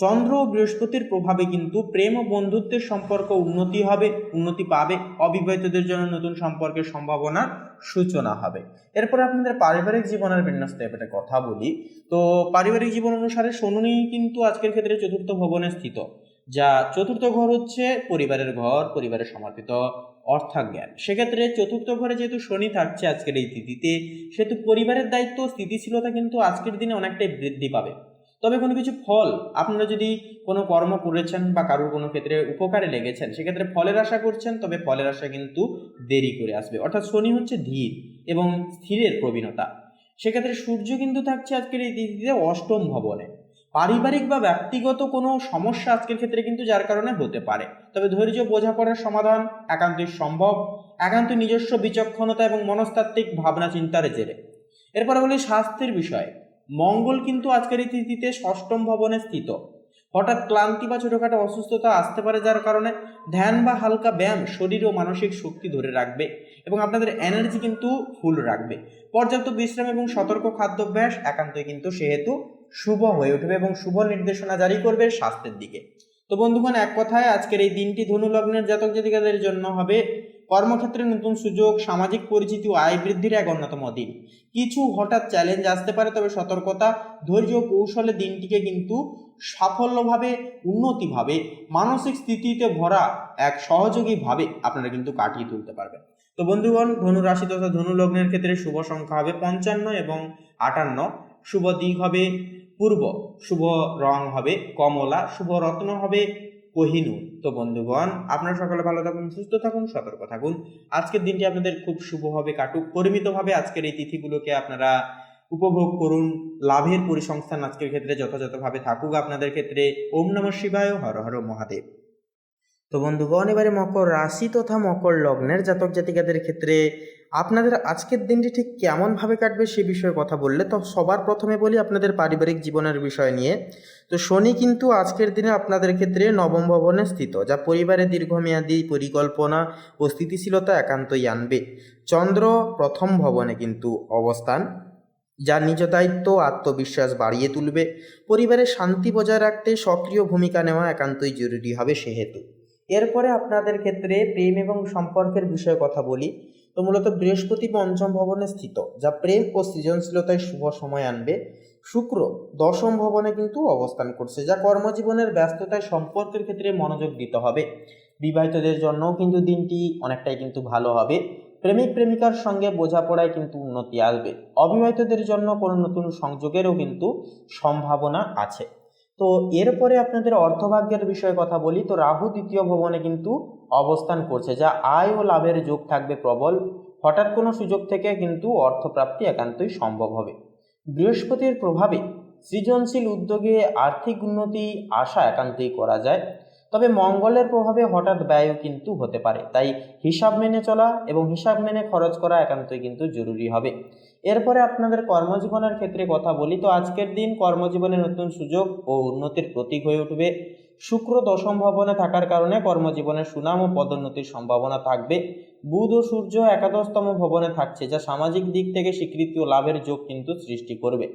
চন্দ্র ও বৃহস্পতির প্রভাবে কিন্তু প্রেম ও বন্ধুত্বের সম্পর্ক উন্নতি পাবে। অবিবাহিতদের জন্য নতুন সম্পর্কের সম্ভাবনার সূচনা হবে। এরপর আপনাদের পারিবারিক জীবনের বিন্যস্ত ব্যাপারে কথা বলি, তো পারিবারিক জীবন অনুসারে শনি কিন্তু আজকের ক্ষেত্রে চতুর্থ ভবনে স্থিত, যা চতুর্থ ঘর হচ্ছে পরিবারের ঘর, পরিবারের সমর্পিত অর্থাজ্ঞান। সেক্ষেত্রে চতুর্থ ঘরে যেহেতু শনি থাকছে আজকের এই তিথিতে, সেহেতু পরিবারের দায়িত্ব স্থিতিশীলতা কিন্তু আজকের দিনে অনেকটাই বৃদ্ধি পাবে। তবে কোনো কিছু ফল আপনারা যদি কোনো কর্ম করেছেন বা কারোর কোনো ক্ষেত্রে উপকারে লেগেছেন, সেক্ষেত্রে ফলের আশা করছেন, তবে ফলের আশা কিন্তু দেরি করে আসবে। অর্থাৎ শনি হচ্ছে ধীর এবং স্থিরের প্রবীণতা। সেক্ষেত্রে সূর্য কিন্তু থাকছে আজকের এই তিথিতে অষ্টম ভবনে। পারিবারিক বা ব্যক্তিগত কোনো সমস্যা আজকের ক্ষেত্রে কিন্তু যার কারণে হতে পারে, তবে ধৈর্য বোঝাপড়ার সমাধান একান্তই সম্ভব, একান্ত নিজস্ব বিচক্ষণতা এবং মনস্তাত্ত্বিক ভাবনা চিন্তার জেরে। এরপরে বলি স্বাস্থ্যের বিষয়ে। মঙ্গল কিন্তু আজকের এই তিথিতে ষষ্ঠম ভবনে স্থিত, হঠাৎ ক্লান্তি বা ছোটখাটো অসুস্থতা আসতে পারে, যার কারণে ধ্যান বা হালকা ব্যায়াম শরীর ও মানসিক শক্তি ধরে রাখবে এবং আপনাদের এনার্জি কিন্তু ফুল রাখবে। পর্যাপ্ত বিশ্রাম এবং সতর্ক খাদ্যাভ্যাস একান্তই কিন্তু সেহেতু শুভ হয়ে উঠবে এবং শুভ নির্দেশনা জারি করবে স্বাস্থ্যের দিকে। তো বন্ধুগণ, এক কথায় আজকের এই দিনটি ধনু লগ্নের জাতক জাতিকাদের জন্য হবে কর্মক্ষেত্রে নতুন সুযোগ, সামাজিক পরিচিতি ও আয় বৃদ্ধির এক অন্যতম দিন। কিছু হঠাৎ চ্যালেঞ্জ আসতে পারে, তবে সতর্কতা, ধৈর্য ও কৌশলে দিনটিকে কিন্তু সাফল্যভাবে, উন্নতিভাবে, মানসিক স্থিতিতে ভরা এক সহযোগীভাবে আপনারা কিন্তু কাটিয়ে তুলতে পারবেন। তো বন্ধুগণ, ধনু রাশি তথা ধনু লগ্নের ক্ষেত্রে শুভ সংখ্যা হবে 55 এবং 58, শুভ দিক হবে পূর্ব, শুভ রং হবে কমলা, শুভ রত্ন হবে কোহিনূর। তো বন্ধুগণ, আপনারা সকলে ভালো থাকুন, সুস্থ থাকুন, সতর্ক থাকুন। আজকের দিনটি আপনাদের খুব শুভ হবে কাটুক। পরিমিতভাবে আজকের এই তিথিগুলোকে আপনারা উপভোগ করুন। লাভের পরিসংস্থান আজকের ক্ষেত্রে যথাযথভাবে থাকুক আপনাদের ক্ষেত্রে। ওম নমঃ শিবায়, হর হর মহাদেব। তো বন্ধুগণ, এবারে মকর রাশি তথা মকর লগ্নের জাতক জাতিকাদের ক্ষেত্রে আপনাদের আজকের দিনটি ঠিক কেমনভাবে কাটবে সে বিষয়ে কথা বললে তো সবার প্রথমে বলি আপনাদের পারিবারিক জীবনের বিষয় নিয়ে। তো শনি কিন্তু আজকের দিনে আপনাদের ক্ষেত্রে নবম ভবনে স্থিত, যা পরিবারের দীর্ঘমেয়াদী পরিকল্পনা ও স্থিতিশীলতা একান্তই আনবে। চন্দ্র প্রথম ভবনে কিন্তু অবস্থান, যা নিজ দায়িত্ব আত্মবিশ্বাস বাড়িয়ে তুলবে। পরিবারের শান্তি বজায় রাখতে সক্রিয় ভূমিকা নেওয়া একান্তই জরুরি হবে সেহেতু। এরপরে আপনাদের ক্ষেত্রে প্রেম এবং সম্পর্কের বিষয়ে কথা বলি। তো মূলত বৃহস্পতি পঞ্চম ভবনে স্থিত, যা প্রেম ও সৃজনশীলতায় শুভ সময় আনবে। শুক্র দশম ভবনে কিন্তু অবস্থান করছে, যা কর্মজীবনের ব্যস্ততায় সম্পর্কের ক্ষেত্রে মনোযোগ দিতে হবে। বিবাহিতদের জন্যও কিন্তু দিনটি অনেকটাই কিন্তু ভালো হবে। প্রেমিক প্রেমিকার সঙ্গে বোঝাপড়ায় কিন্তু উন্নতি আসবে। অবিবাহিতদের জন্য কোনো নতুন সংযোগেরও কিন্তু সম্ভাবনা আছে। তো এরপরে আপনাদের অর্থভাগ্যের বিষয়ে কথা বলি। তো রাহু দ্বিতীয় ভবনে কিন্তু অবস্থান করছে, যা আয় ও লাভের যোগ থাকবে প্রবল। হঠাৎ কোনো সুযোগ থেকে কিন্তু অর্থপ্রাপ্তি একান্তই সম্ভব হবে। বৃহস্পতির প্রভাবে সৃজনশীল উদ্যোগে আর্থিক উন্নতি আশা একান্তই করা যায়, তবে মঙ্গলের প্রভাবে হঠাৎ ব্যয়ও কিন্তু হতে পারে। তাই হিসাব মেনে চলা এবং হিসাব মেনে খরচ করা একান্তই কিন্তু জরুরি হবে। এরপরে আপনাদের কর্মজীবনের ক্ষেত্রে কথা বলি। তো আজকের দিন কর্মজীবনে নতুন সুযোগ ও উন্নতির প্রতীক হয়ে উঠবে। শুক্র দশম ভবনে থাকার কারণে কর্মজীবনে সুনাম ও পদোন্নতির সম্ভাবনা থাকবে। বুধ ও সূর্য একাদশতম ভবনে থাকছে, যা সামাজিক দিক থেকে স্বীকৃতি ও লাভের যোগ কিন্তু সৃষ্টি করবে।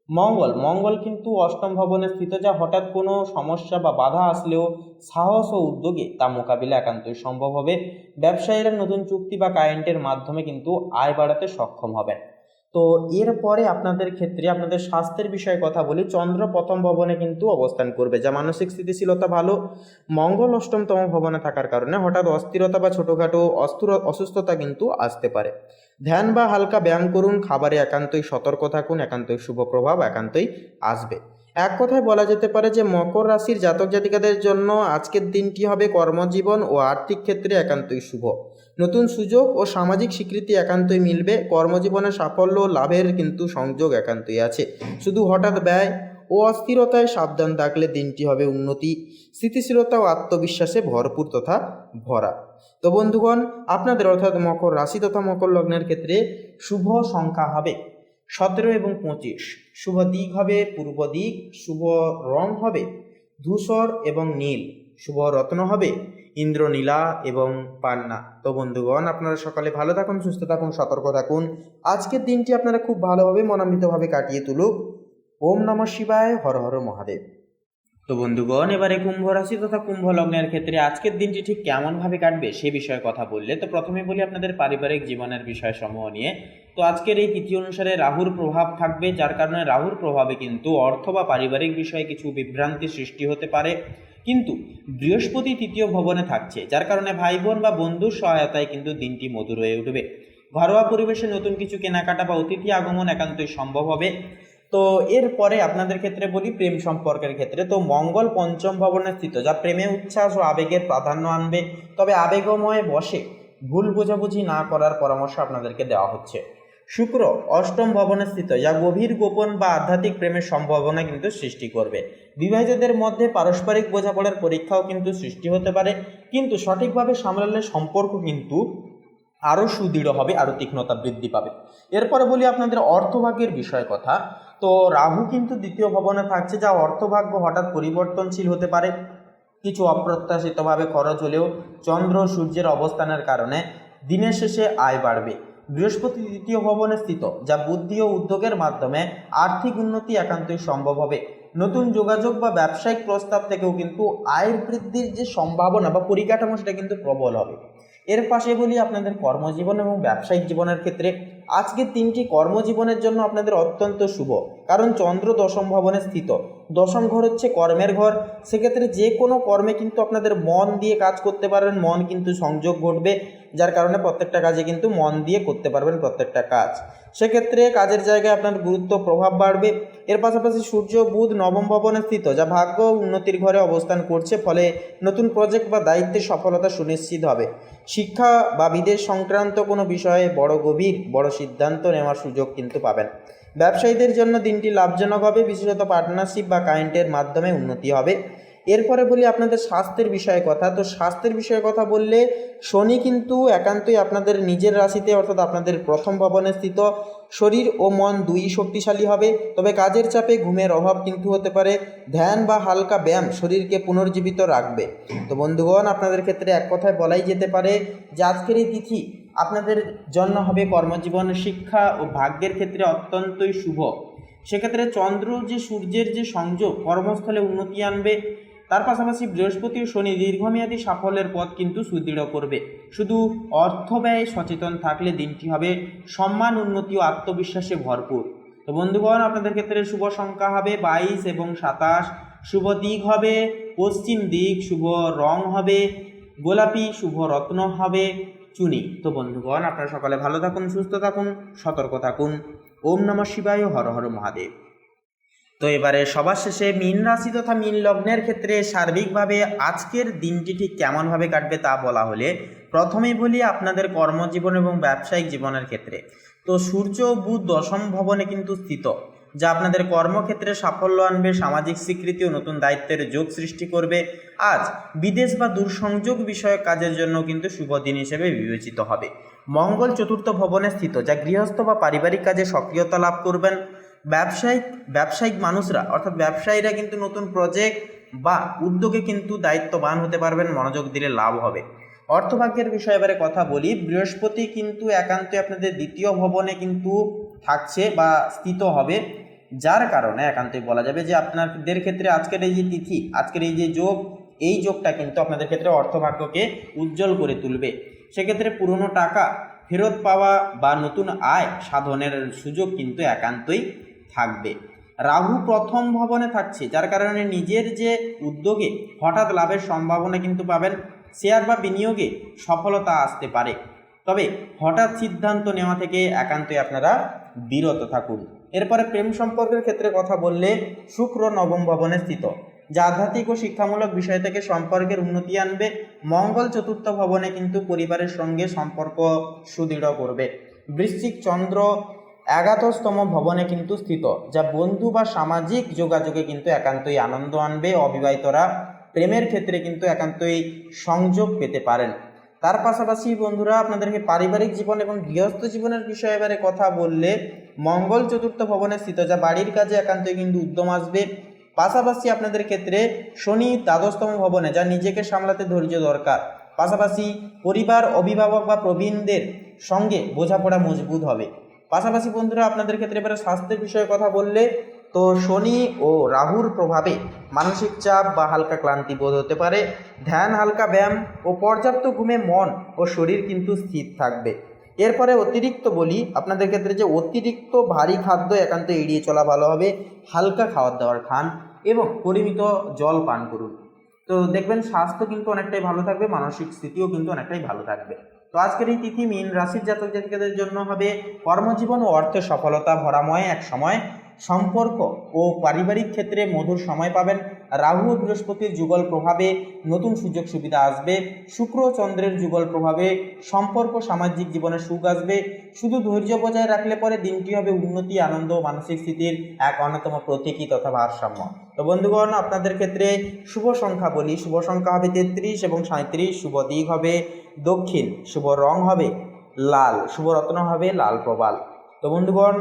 মঙ্গল কিন্তু অষ্টম ভবনে স্থিত, যা হঠাৎ কোনো সমস্যা বা বাধা আসলেও সাহস ও উদ্যোগে তা মোকাবিলা একান্তই সম্ভব হবে। ব্যবসায়ীরা নতুন চুক্তি বা ক্লায়েন্টের মাধ্যমে কিন্তু আয় বাড়াতে সক্ষম হবেন। তো এরপরে আপনাদের ক্ষেত্রে আপনাদের স্বাস্থ্যের বিষয়ে কথা বলি। চন্দ্র প্রথম ভবনে কিন্তু অবস্থান করবে, যা মানসিক স্থিতিশীলতা ভালো। মঙ্গল অষ্টমতম ভবনে থাকার কারণে হঠাৎ অস্থিরতা বা ছোটোখাটো অসুস্থতা কিন্তু আসতে পারে। ধ্যান বা হালকা ব্যায়াম করুন। খাবারে একান্তই সতর্ক থাকুন, একান্তই শুভ প্রভাব একান্তই আসবে। এক কথায় বলা যেতে পারে যে মকর রাশির জাতক জাতিকাদের জন্য আজকের দিনটি হবে কর্মজীবন ও আর্থিক ক্ষেত্রে একান্তই শুভ। নতুন সুযোগ ও সামাজিক স্বীকৃতি একান্তই মিলবে। কর্মজীবনে সাফল্য ও লাভের কিন্তু সংযোগ একান্তই আছে। শুধু হঠাৎ ব্যয় ও অস্থিরতায় সাবধান থাকলে দিনটি হবে উন্নতি, স্থিতিশীলতা ও আত্মবিশ্বাসে ভরপুর তথা ভরা। তো বন্ধুগণ, আপনাদের অর্থাৎ মকর রাশি তথা মকর লগ্নের ক্ষেত্রে শুভ সংখ্যা হবে 17 এবং 25, শুভ দিক হবে পূর্ব দিক, শুভ রং হবে ধূসর এবং নীল, শুভ রত্ন হবে ইন্দ্রনীলা এবং পান্না। তো বন্ধুগণ, আপনারা সকালে ভালো থাকুন, সুস্থ থাকুন, সতর্ক থাকুন। আজকের দিনটি আপনারা খুব ভালোভাবে মনোনীতভাবে কাটিয়ে তুলুক। ওম নমঃ শিবায়, হর হর মহাদেব। তো বন্ধুগণ, এবারে কুম্ভ রাশি তথা কুম্ভ লগ্নের ক্ষেত্রে আজকের দিনটি ঠিক কেমনভাবে কাটবে সে বিষয়ে কথা বললে তো প্রথমে বলি আপনাদের পারিবারিক জীবনের বিষয় সমূহ নিয়ে। তো আজকের এই তিথি অনুসারে রাহুর প্রভাব থাকবে, যার কারণে রাহুর প্রভাবে কিন্তু অর্থ বা পারিবারিক বিষয়ে কিছু বিভ্রান্তি সৃষ্টি হতে পারে। কিন্তু বৃহস্পতি তৃতীয় ভবনে থাকছে, যার কারণে ভাই বোন বা বন্ধুর সহায়তায় কিন্তু দিনটি মধুর হয়ে উঠবে। ঘরোয়া পরিবেশে নতুন কিছু কেনাকাটা বা অতিথি আগমন একান্তই সম্ভব হবে। তো এরপরে আপনাদের ক্ষেত্রে বলি প্রেম সম্পর্কের ক্ষেত্রে। তো মঙ্গল পঞ্চম ভবনে স্থিত, যা প্রেমে উচ্ছ্বাস ও আবেগের প্রাধান্য আনবে, তবে আবেগময় বসে ভুল বোঝাবুঝি না করার পরামর্শ আপনাদেরকে দেওয়া হচ্ছে। শুক্র অষ্টম ভবনে স্থিত, যা গভীর গোপন বা আধ্যাত্মিক প্রেমের সম্ভাবনা কিন্তু সৃষ্টি করবে। বিবাহিতদের মধ্যে পারস্পরিক বোঝাপড়ার পরীক্ষাও কিন্তু সৃষ্টি হতে পারে, কিন্তু সঠিকভাবে সামলালে সম্পর্ক কিন্তু আরও সুদৃঢ় হবে, আরও তীক্ষ্ণতা বৃদ্ধি পাবে। এরপরে বলি আপনাদের অর্থভাগ্যের বিষয় কথা। তো রাহু কিন্তু দ্বিতীয় ভবনে থাকছে, যা অর্থভাগ্য হঠাৎ পরিবর্তনশীল হতে পারে। কিছু অপ্রত্যাশিতভাবে খরচ হলেও চন্দ্র সূর্যের অবস্থানের কারণে দিনের শেষে আয় বাড়বে। বৃহস্পতি তৃতীয় ভবনে স্থিত, যা বুদ্ধি ও উদ্যোগের মাধ্যমে আর্থিক উন্নতি একান্তই সম্ভব হবে। নতুন যোগাযোগ বা ব্যবসায়িক প্রস্তাব থেকেও কিন্তু আয়ের বৃদ্ধির যে সম্ভাবনা বা পরিকাঠামো সেটা কিন্তু প্রবল হবে। এর পাশে বলি আপনাদের কর্মজীবন এবং ব্যবসায়িক জীবনের ক্ষেত্রে আজকের দিনটি কর্মজীবনের জন্য আপনাদের অত্যন্ত শুভ, কারণ চন্দ্র দশম ভবনে স্থিত। দশম ঘর হচ্ছে কর্মের ঘর, সেক্ষেত্রে যে কোনো কর্মে কিন্তু আপনাদের মন দিয়ে কাজ করতে পারবেন, মন কিন্তু সংযোগ ঘটবে, যার কারণে প্রত্যেকটা কাজে কিন্তু মন দিয়ে করতে পারবেন প্রত্যেকটা কাজ। সেক্ষেত্রে কাজের জায়গায় আপনার গুরুত্ব প্রভাব বাড়বে। এর পাশাপাশি সূর্য বুধ নবম ভবনে স্থিত, যা ভাগ্য উন্নতির ঘরে অবস্থান করছে, ফলে নতুন প্রজেক্ট বা দায়িত্বের সফলতা সুনিশ্চিত হবে। শিক্ষা বা বিদেশ সংক্রান্ত কোনো বিষয়ে বড় সিদ্ধান্ত নেওয়ার সুযোগ কিন্তু পাবেন। ব্যবসায়ীদের জন্য দিনটি লাভজনক হবে, বিশেষত পার্টনারশিপ বা ক্লায়েন্টের মাধ্যমে উন্নতি হবে। এরপরে বলি আপনাদের স্বাস্থ্যের বিষয়ে কথা। তো স্বাস্থ্যের বিষয়ে কথা বললে শনি কিন্তু একান্তই আপনাদের নিজের রাশিতে, অর্থাৎ আপনাদের প্রথম ভবনে স্থিত। শরীর ও মন দুই শক্তিশালী হবে, তবে কাজের চাপে ঘুমের অভাব কিন্তু হতে পারে। ধ্যান বা হালকা ব্যায়াম শরীরকে পুনর্জীবিত রাখবে। তো বন্ধুগণ, আপনাদের ক্ষেত্রে এক কথায় বলাই যেতে পারে যে আজকের এই তিথি আপনাদের জন্য হবে কর্মজীবন, শিক্ষা ও ভাগ্যের ক্ষেত্রে অত্যন্তই শুভ। সেক্ষেত্রে চন্দ্র যে সূর্যের যে সংযোগ কর্মস্থলে উন্নতি আনবে, তার পাশাপাশি বৃহস্পতি ও শনি দীর্ঘমেয়াদী সাফল্যের পথ কিন্তু সুদৃঢ় করবে। শুধু অর্থ ব্যয়ে সচেতন থাকলে দিনটি হবে সম্মান, উন্নতি ও আত্মবিশ্বাসে ভরপুর। তো বন্ধুগণ, আপনাদের ক্ষেত্রে শুভ সংখ্যা হবে 22 এবং 27। শুভ দিক হবে পশ্চিম দিক, শুভ রং হবে গোলাপি, শুভ রত্ন হবে চুনি। তো বন্ধুগণ, আপনারা সকলে ভালো থাকুন, সুস্থ থাকুন, সতর্ক থাকুন। ওম নমঃ শিবায়, হর হর মহাদেব। তো এবারে সবার শেষে মীন রাশি তথা মীন লগ্নের ক্ষেত্রে সার্বিকভাবে আজকের দিনটি ঠিক কেমনভাবে কাটবে তা বলা হলে প্রথমেই বলি আপনাদের কর্মজীবন এবং ব্যবসায়িক জীবনের ক্ষেত্রে। তো সূর্য ও বুধ দশম ভবনে কিন্তু স্থিত, যা আপনাদের কর্মক্ষেত্রে সাফল্য আনবে, সামাজিক স্বীকৃতি ও নতুন দায়িত্বের যোগ সৃষ্টি করবে। আজ বিদেশ বা দূরসংযোগ বিষয়ক কাজের জন্য কিন্তু শুভ দিন হিসেবে বিবেচিত হবে। মঙ্গল চতুর্থ ভবনে স্থিত, যা গৃহস্থ বা পারিবারিক কাজে সক্রিয়তা লাভ করবেন। ব্যবসায়িক মানুষরা, অর্থাৎ ব্যবসায়ীরা কিন্তু নতুন প্রজেক্ট বা উদ্যোগে কিন্তু দায়িত্ববান হতে পারবেন, মনোযোগ দিলে লাভ হবে। অর্থভাগ্যের বিষয়ে এবারে কথা বলি। বৃহস্পতি কিন্তু একান্তই আপনাদের দ্বিতীয় ভবনে কিন্তু থাকছে বা স্থিত হবে, যার কারণে একান্তই বলা যাবে যে আপনাদের ক্ষেত্রে আজকের এই যে তিথি, আজকের এই যে যোগ, এই যোগটা কিন্তু আপনাদের ক্ষেত্রে অর্থভাগ্যকে উজ্জ্বল করে তুলবে। সেক্ষেত্রে পুরনো টাকা ফেরত পাওয়া বা নতুন আয় সাধনের সুযোগ কিন্তু একান্তই থাকবে। রাহু প্রথম ভবনে থাকছে, যার কারণে নিজের যে উদ্যোগে হঠাৎ লাভের সম্ভাবনা কিন্তু পাবেন। শেয়ার বা বিনিয়োগে সফলতা আসতে পারে, তবে হঠাৎ সিদ্ধান্ত নেওয়া থেকে একান্তই আপনারা বিরত থাকুন। এরপরে প্রেম সম্পর্কের ক্ষেত্রে কথা বললে শুক্র নবম ভবনে স্থিত, যা আধ্যাত্মিক ও শিক্ষামূলক বিষয় থেকে সম্পর্কের উন্নতি আনবে। মঙ্গল চতুর্থ ভবনে কিন্তু পরিবারের সঙ্গে সম্পর্ক সুদৃঢ় করবে। বৃশ্চিক চন্দ্র একাদশতম ভবনে কিন্তু স্থিত, যা বন্ধু বা সামাজিক যোগাযোগে কিন্তু একান্তই আনন্দ আনবে। অবিবাহিতরা প্রেমের ক্ষেত্রে কিন্তু একান্তই সংযোগ পেতে পারেন। তার পাশাপাশি বন্ধুরা, আপনাদেরকে পারিবারিক জীবন এবং গৃহস্থ জীবনের বিষয়ে এবারে কথা বললে মঙ্গল চতুর্থ ভবনে স্থিত, যা বাড়ির কাজে একান্তই কিন্তু উদ্যম আসবে। পাশাপাশি আপনাদের ক্ষেত্রে শনি দ্বাদশতম ভবনে, যা নিজেকে সামলাতে ধৈর্য দরকার। পাশাপাশি পরিবার, অভিভাবক বা প্রবীণদের সঙ্গে বোঝাপড়া মজবুত হবে। পাশাপাশি বন্ধুরা, আপনাদের ক্ষেত্রে এবারে স্বাস্থ্যের বিষয়ে কথা বললে তো শনি ও রাহুর প্রভাবে মানসিক চাপ বা হালকা ক্লান্তি বোধ হতে পারে। ধ্যান, হালকা ব্যায়াম ও পর্যাপ্ত ঘুমে মন ও শরীর কিন্তু স্থির থাকবে। এরপরে অতিরিক্ত বলি, আপনাদের ক্ষেত্রে যে অতিরিক্ত ভারী খাদ্য একান্ত এড়িয়ে চলা ভালো হবে। হালকা খাবার দাবার খান এবং পরিমিত জল পান করুন। তো দেখবেন স্বাস্থ্য কিন্তু অনেকটাই ভালো থাকবে, মানসিক স্থিতিও কিন্তু অনেকটাই ভালো থাকবে। তো আজকের এই তিথি মীন রাশির জাতক জাতিকাদের জন্য হবে কর্মজীবন ও অর্থে সফলতা ভরাময় এক সময়। সম্পর্ক ও পারিবারিক ক্ষেত্রে মধুর সময় পাবেন। রাহু ও বৃহস্পতির যুগল প্রভাবে নতুন সুযোগ সুবিধা আসবে। শুক্র ও চন্দ্রের যুগল প্রভাবে সম্পর্ক, সামাজিক জীবনে সুখ আসবে। শুধু ধৈর্য বজায় রাখলে পরে দিনটি হবে উন্নতি, আনন্দ ও মানসিক স্থিতির এক অন্যতম প্রতীকী তথা ভারসাম্য। তো বন্ধুগণ, আপনাদের ক্ষেত্রে শুভ সংখ্যা বলি। শুভ সংখ্যা হবে 33 এবং 37। শুভ দিক হবে দক্ষিণ, শুভ রং হবে লাল, শুভ রত্ন হবে লাল প্রবাল। তো বন্ধুগণ,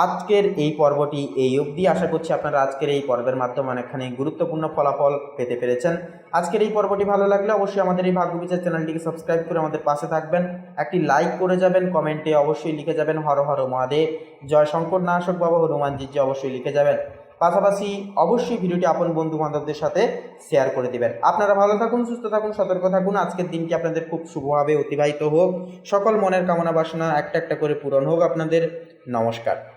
আজকের এই পর্বটি এই অবধি। আশা করছি আপনারা আজকের এই পর্বের মাধ্যমে অনেকখানি গুরুত্বপূর্ণ ফলাফল পেতে পেরেছেন। আজকের এই পর্বটি ভালো লাগলে অবশ্যই আমাদের এই ভাগ্যবিচার চ্যানেলটিকে সাবস্ক্রাইব করে আমাদের পাশে থাকবেন। একটি লাইক করে যাবেন, কমেন্টে অবশ্যই লিখে যাবেন হর হর মহাদেব, জয় শঙ্কর নাশক বাবা হনুমানজি অবশ্যই লিখে যাবেন। পাশাপাশি অবশ্যই ভিডিওটি আপন বন্ধু বান্ধবদের সাথে শেয়ার করে দেবেন। আপনারা ভালো থাকুন, সুস্থ থাকুন, সতর্ক থাকুন। আজকের দিনটি আপনাদের খুব শুভভাবে অতিবাহিত হোক। সকল মনের কামনা বাসনা একটা একটা করে পূরণ হোক আপনাদের। নমস্কার।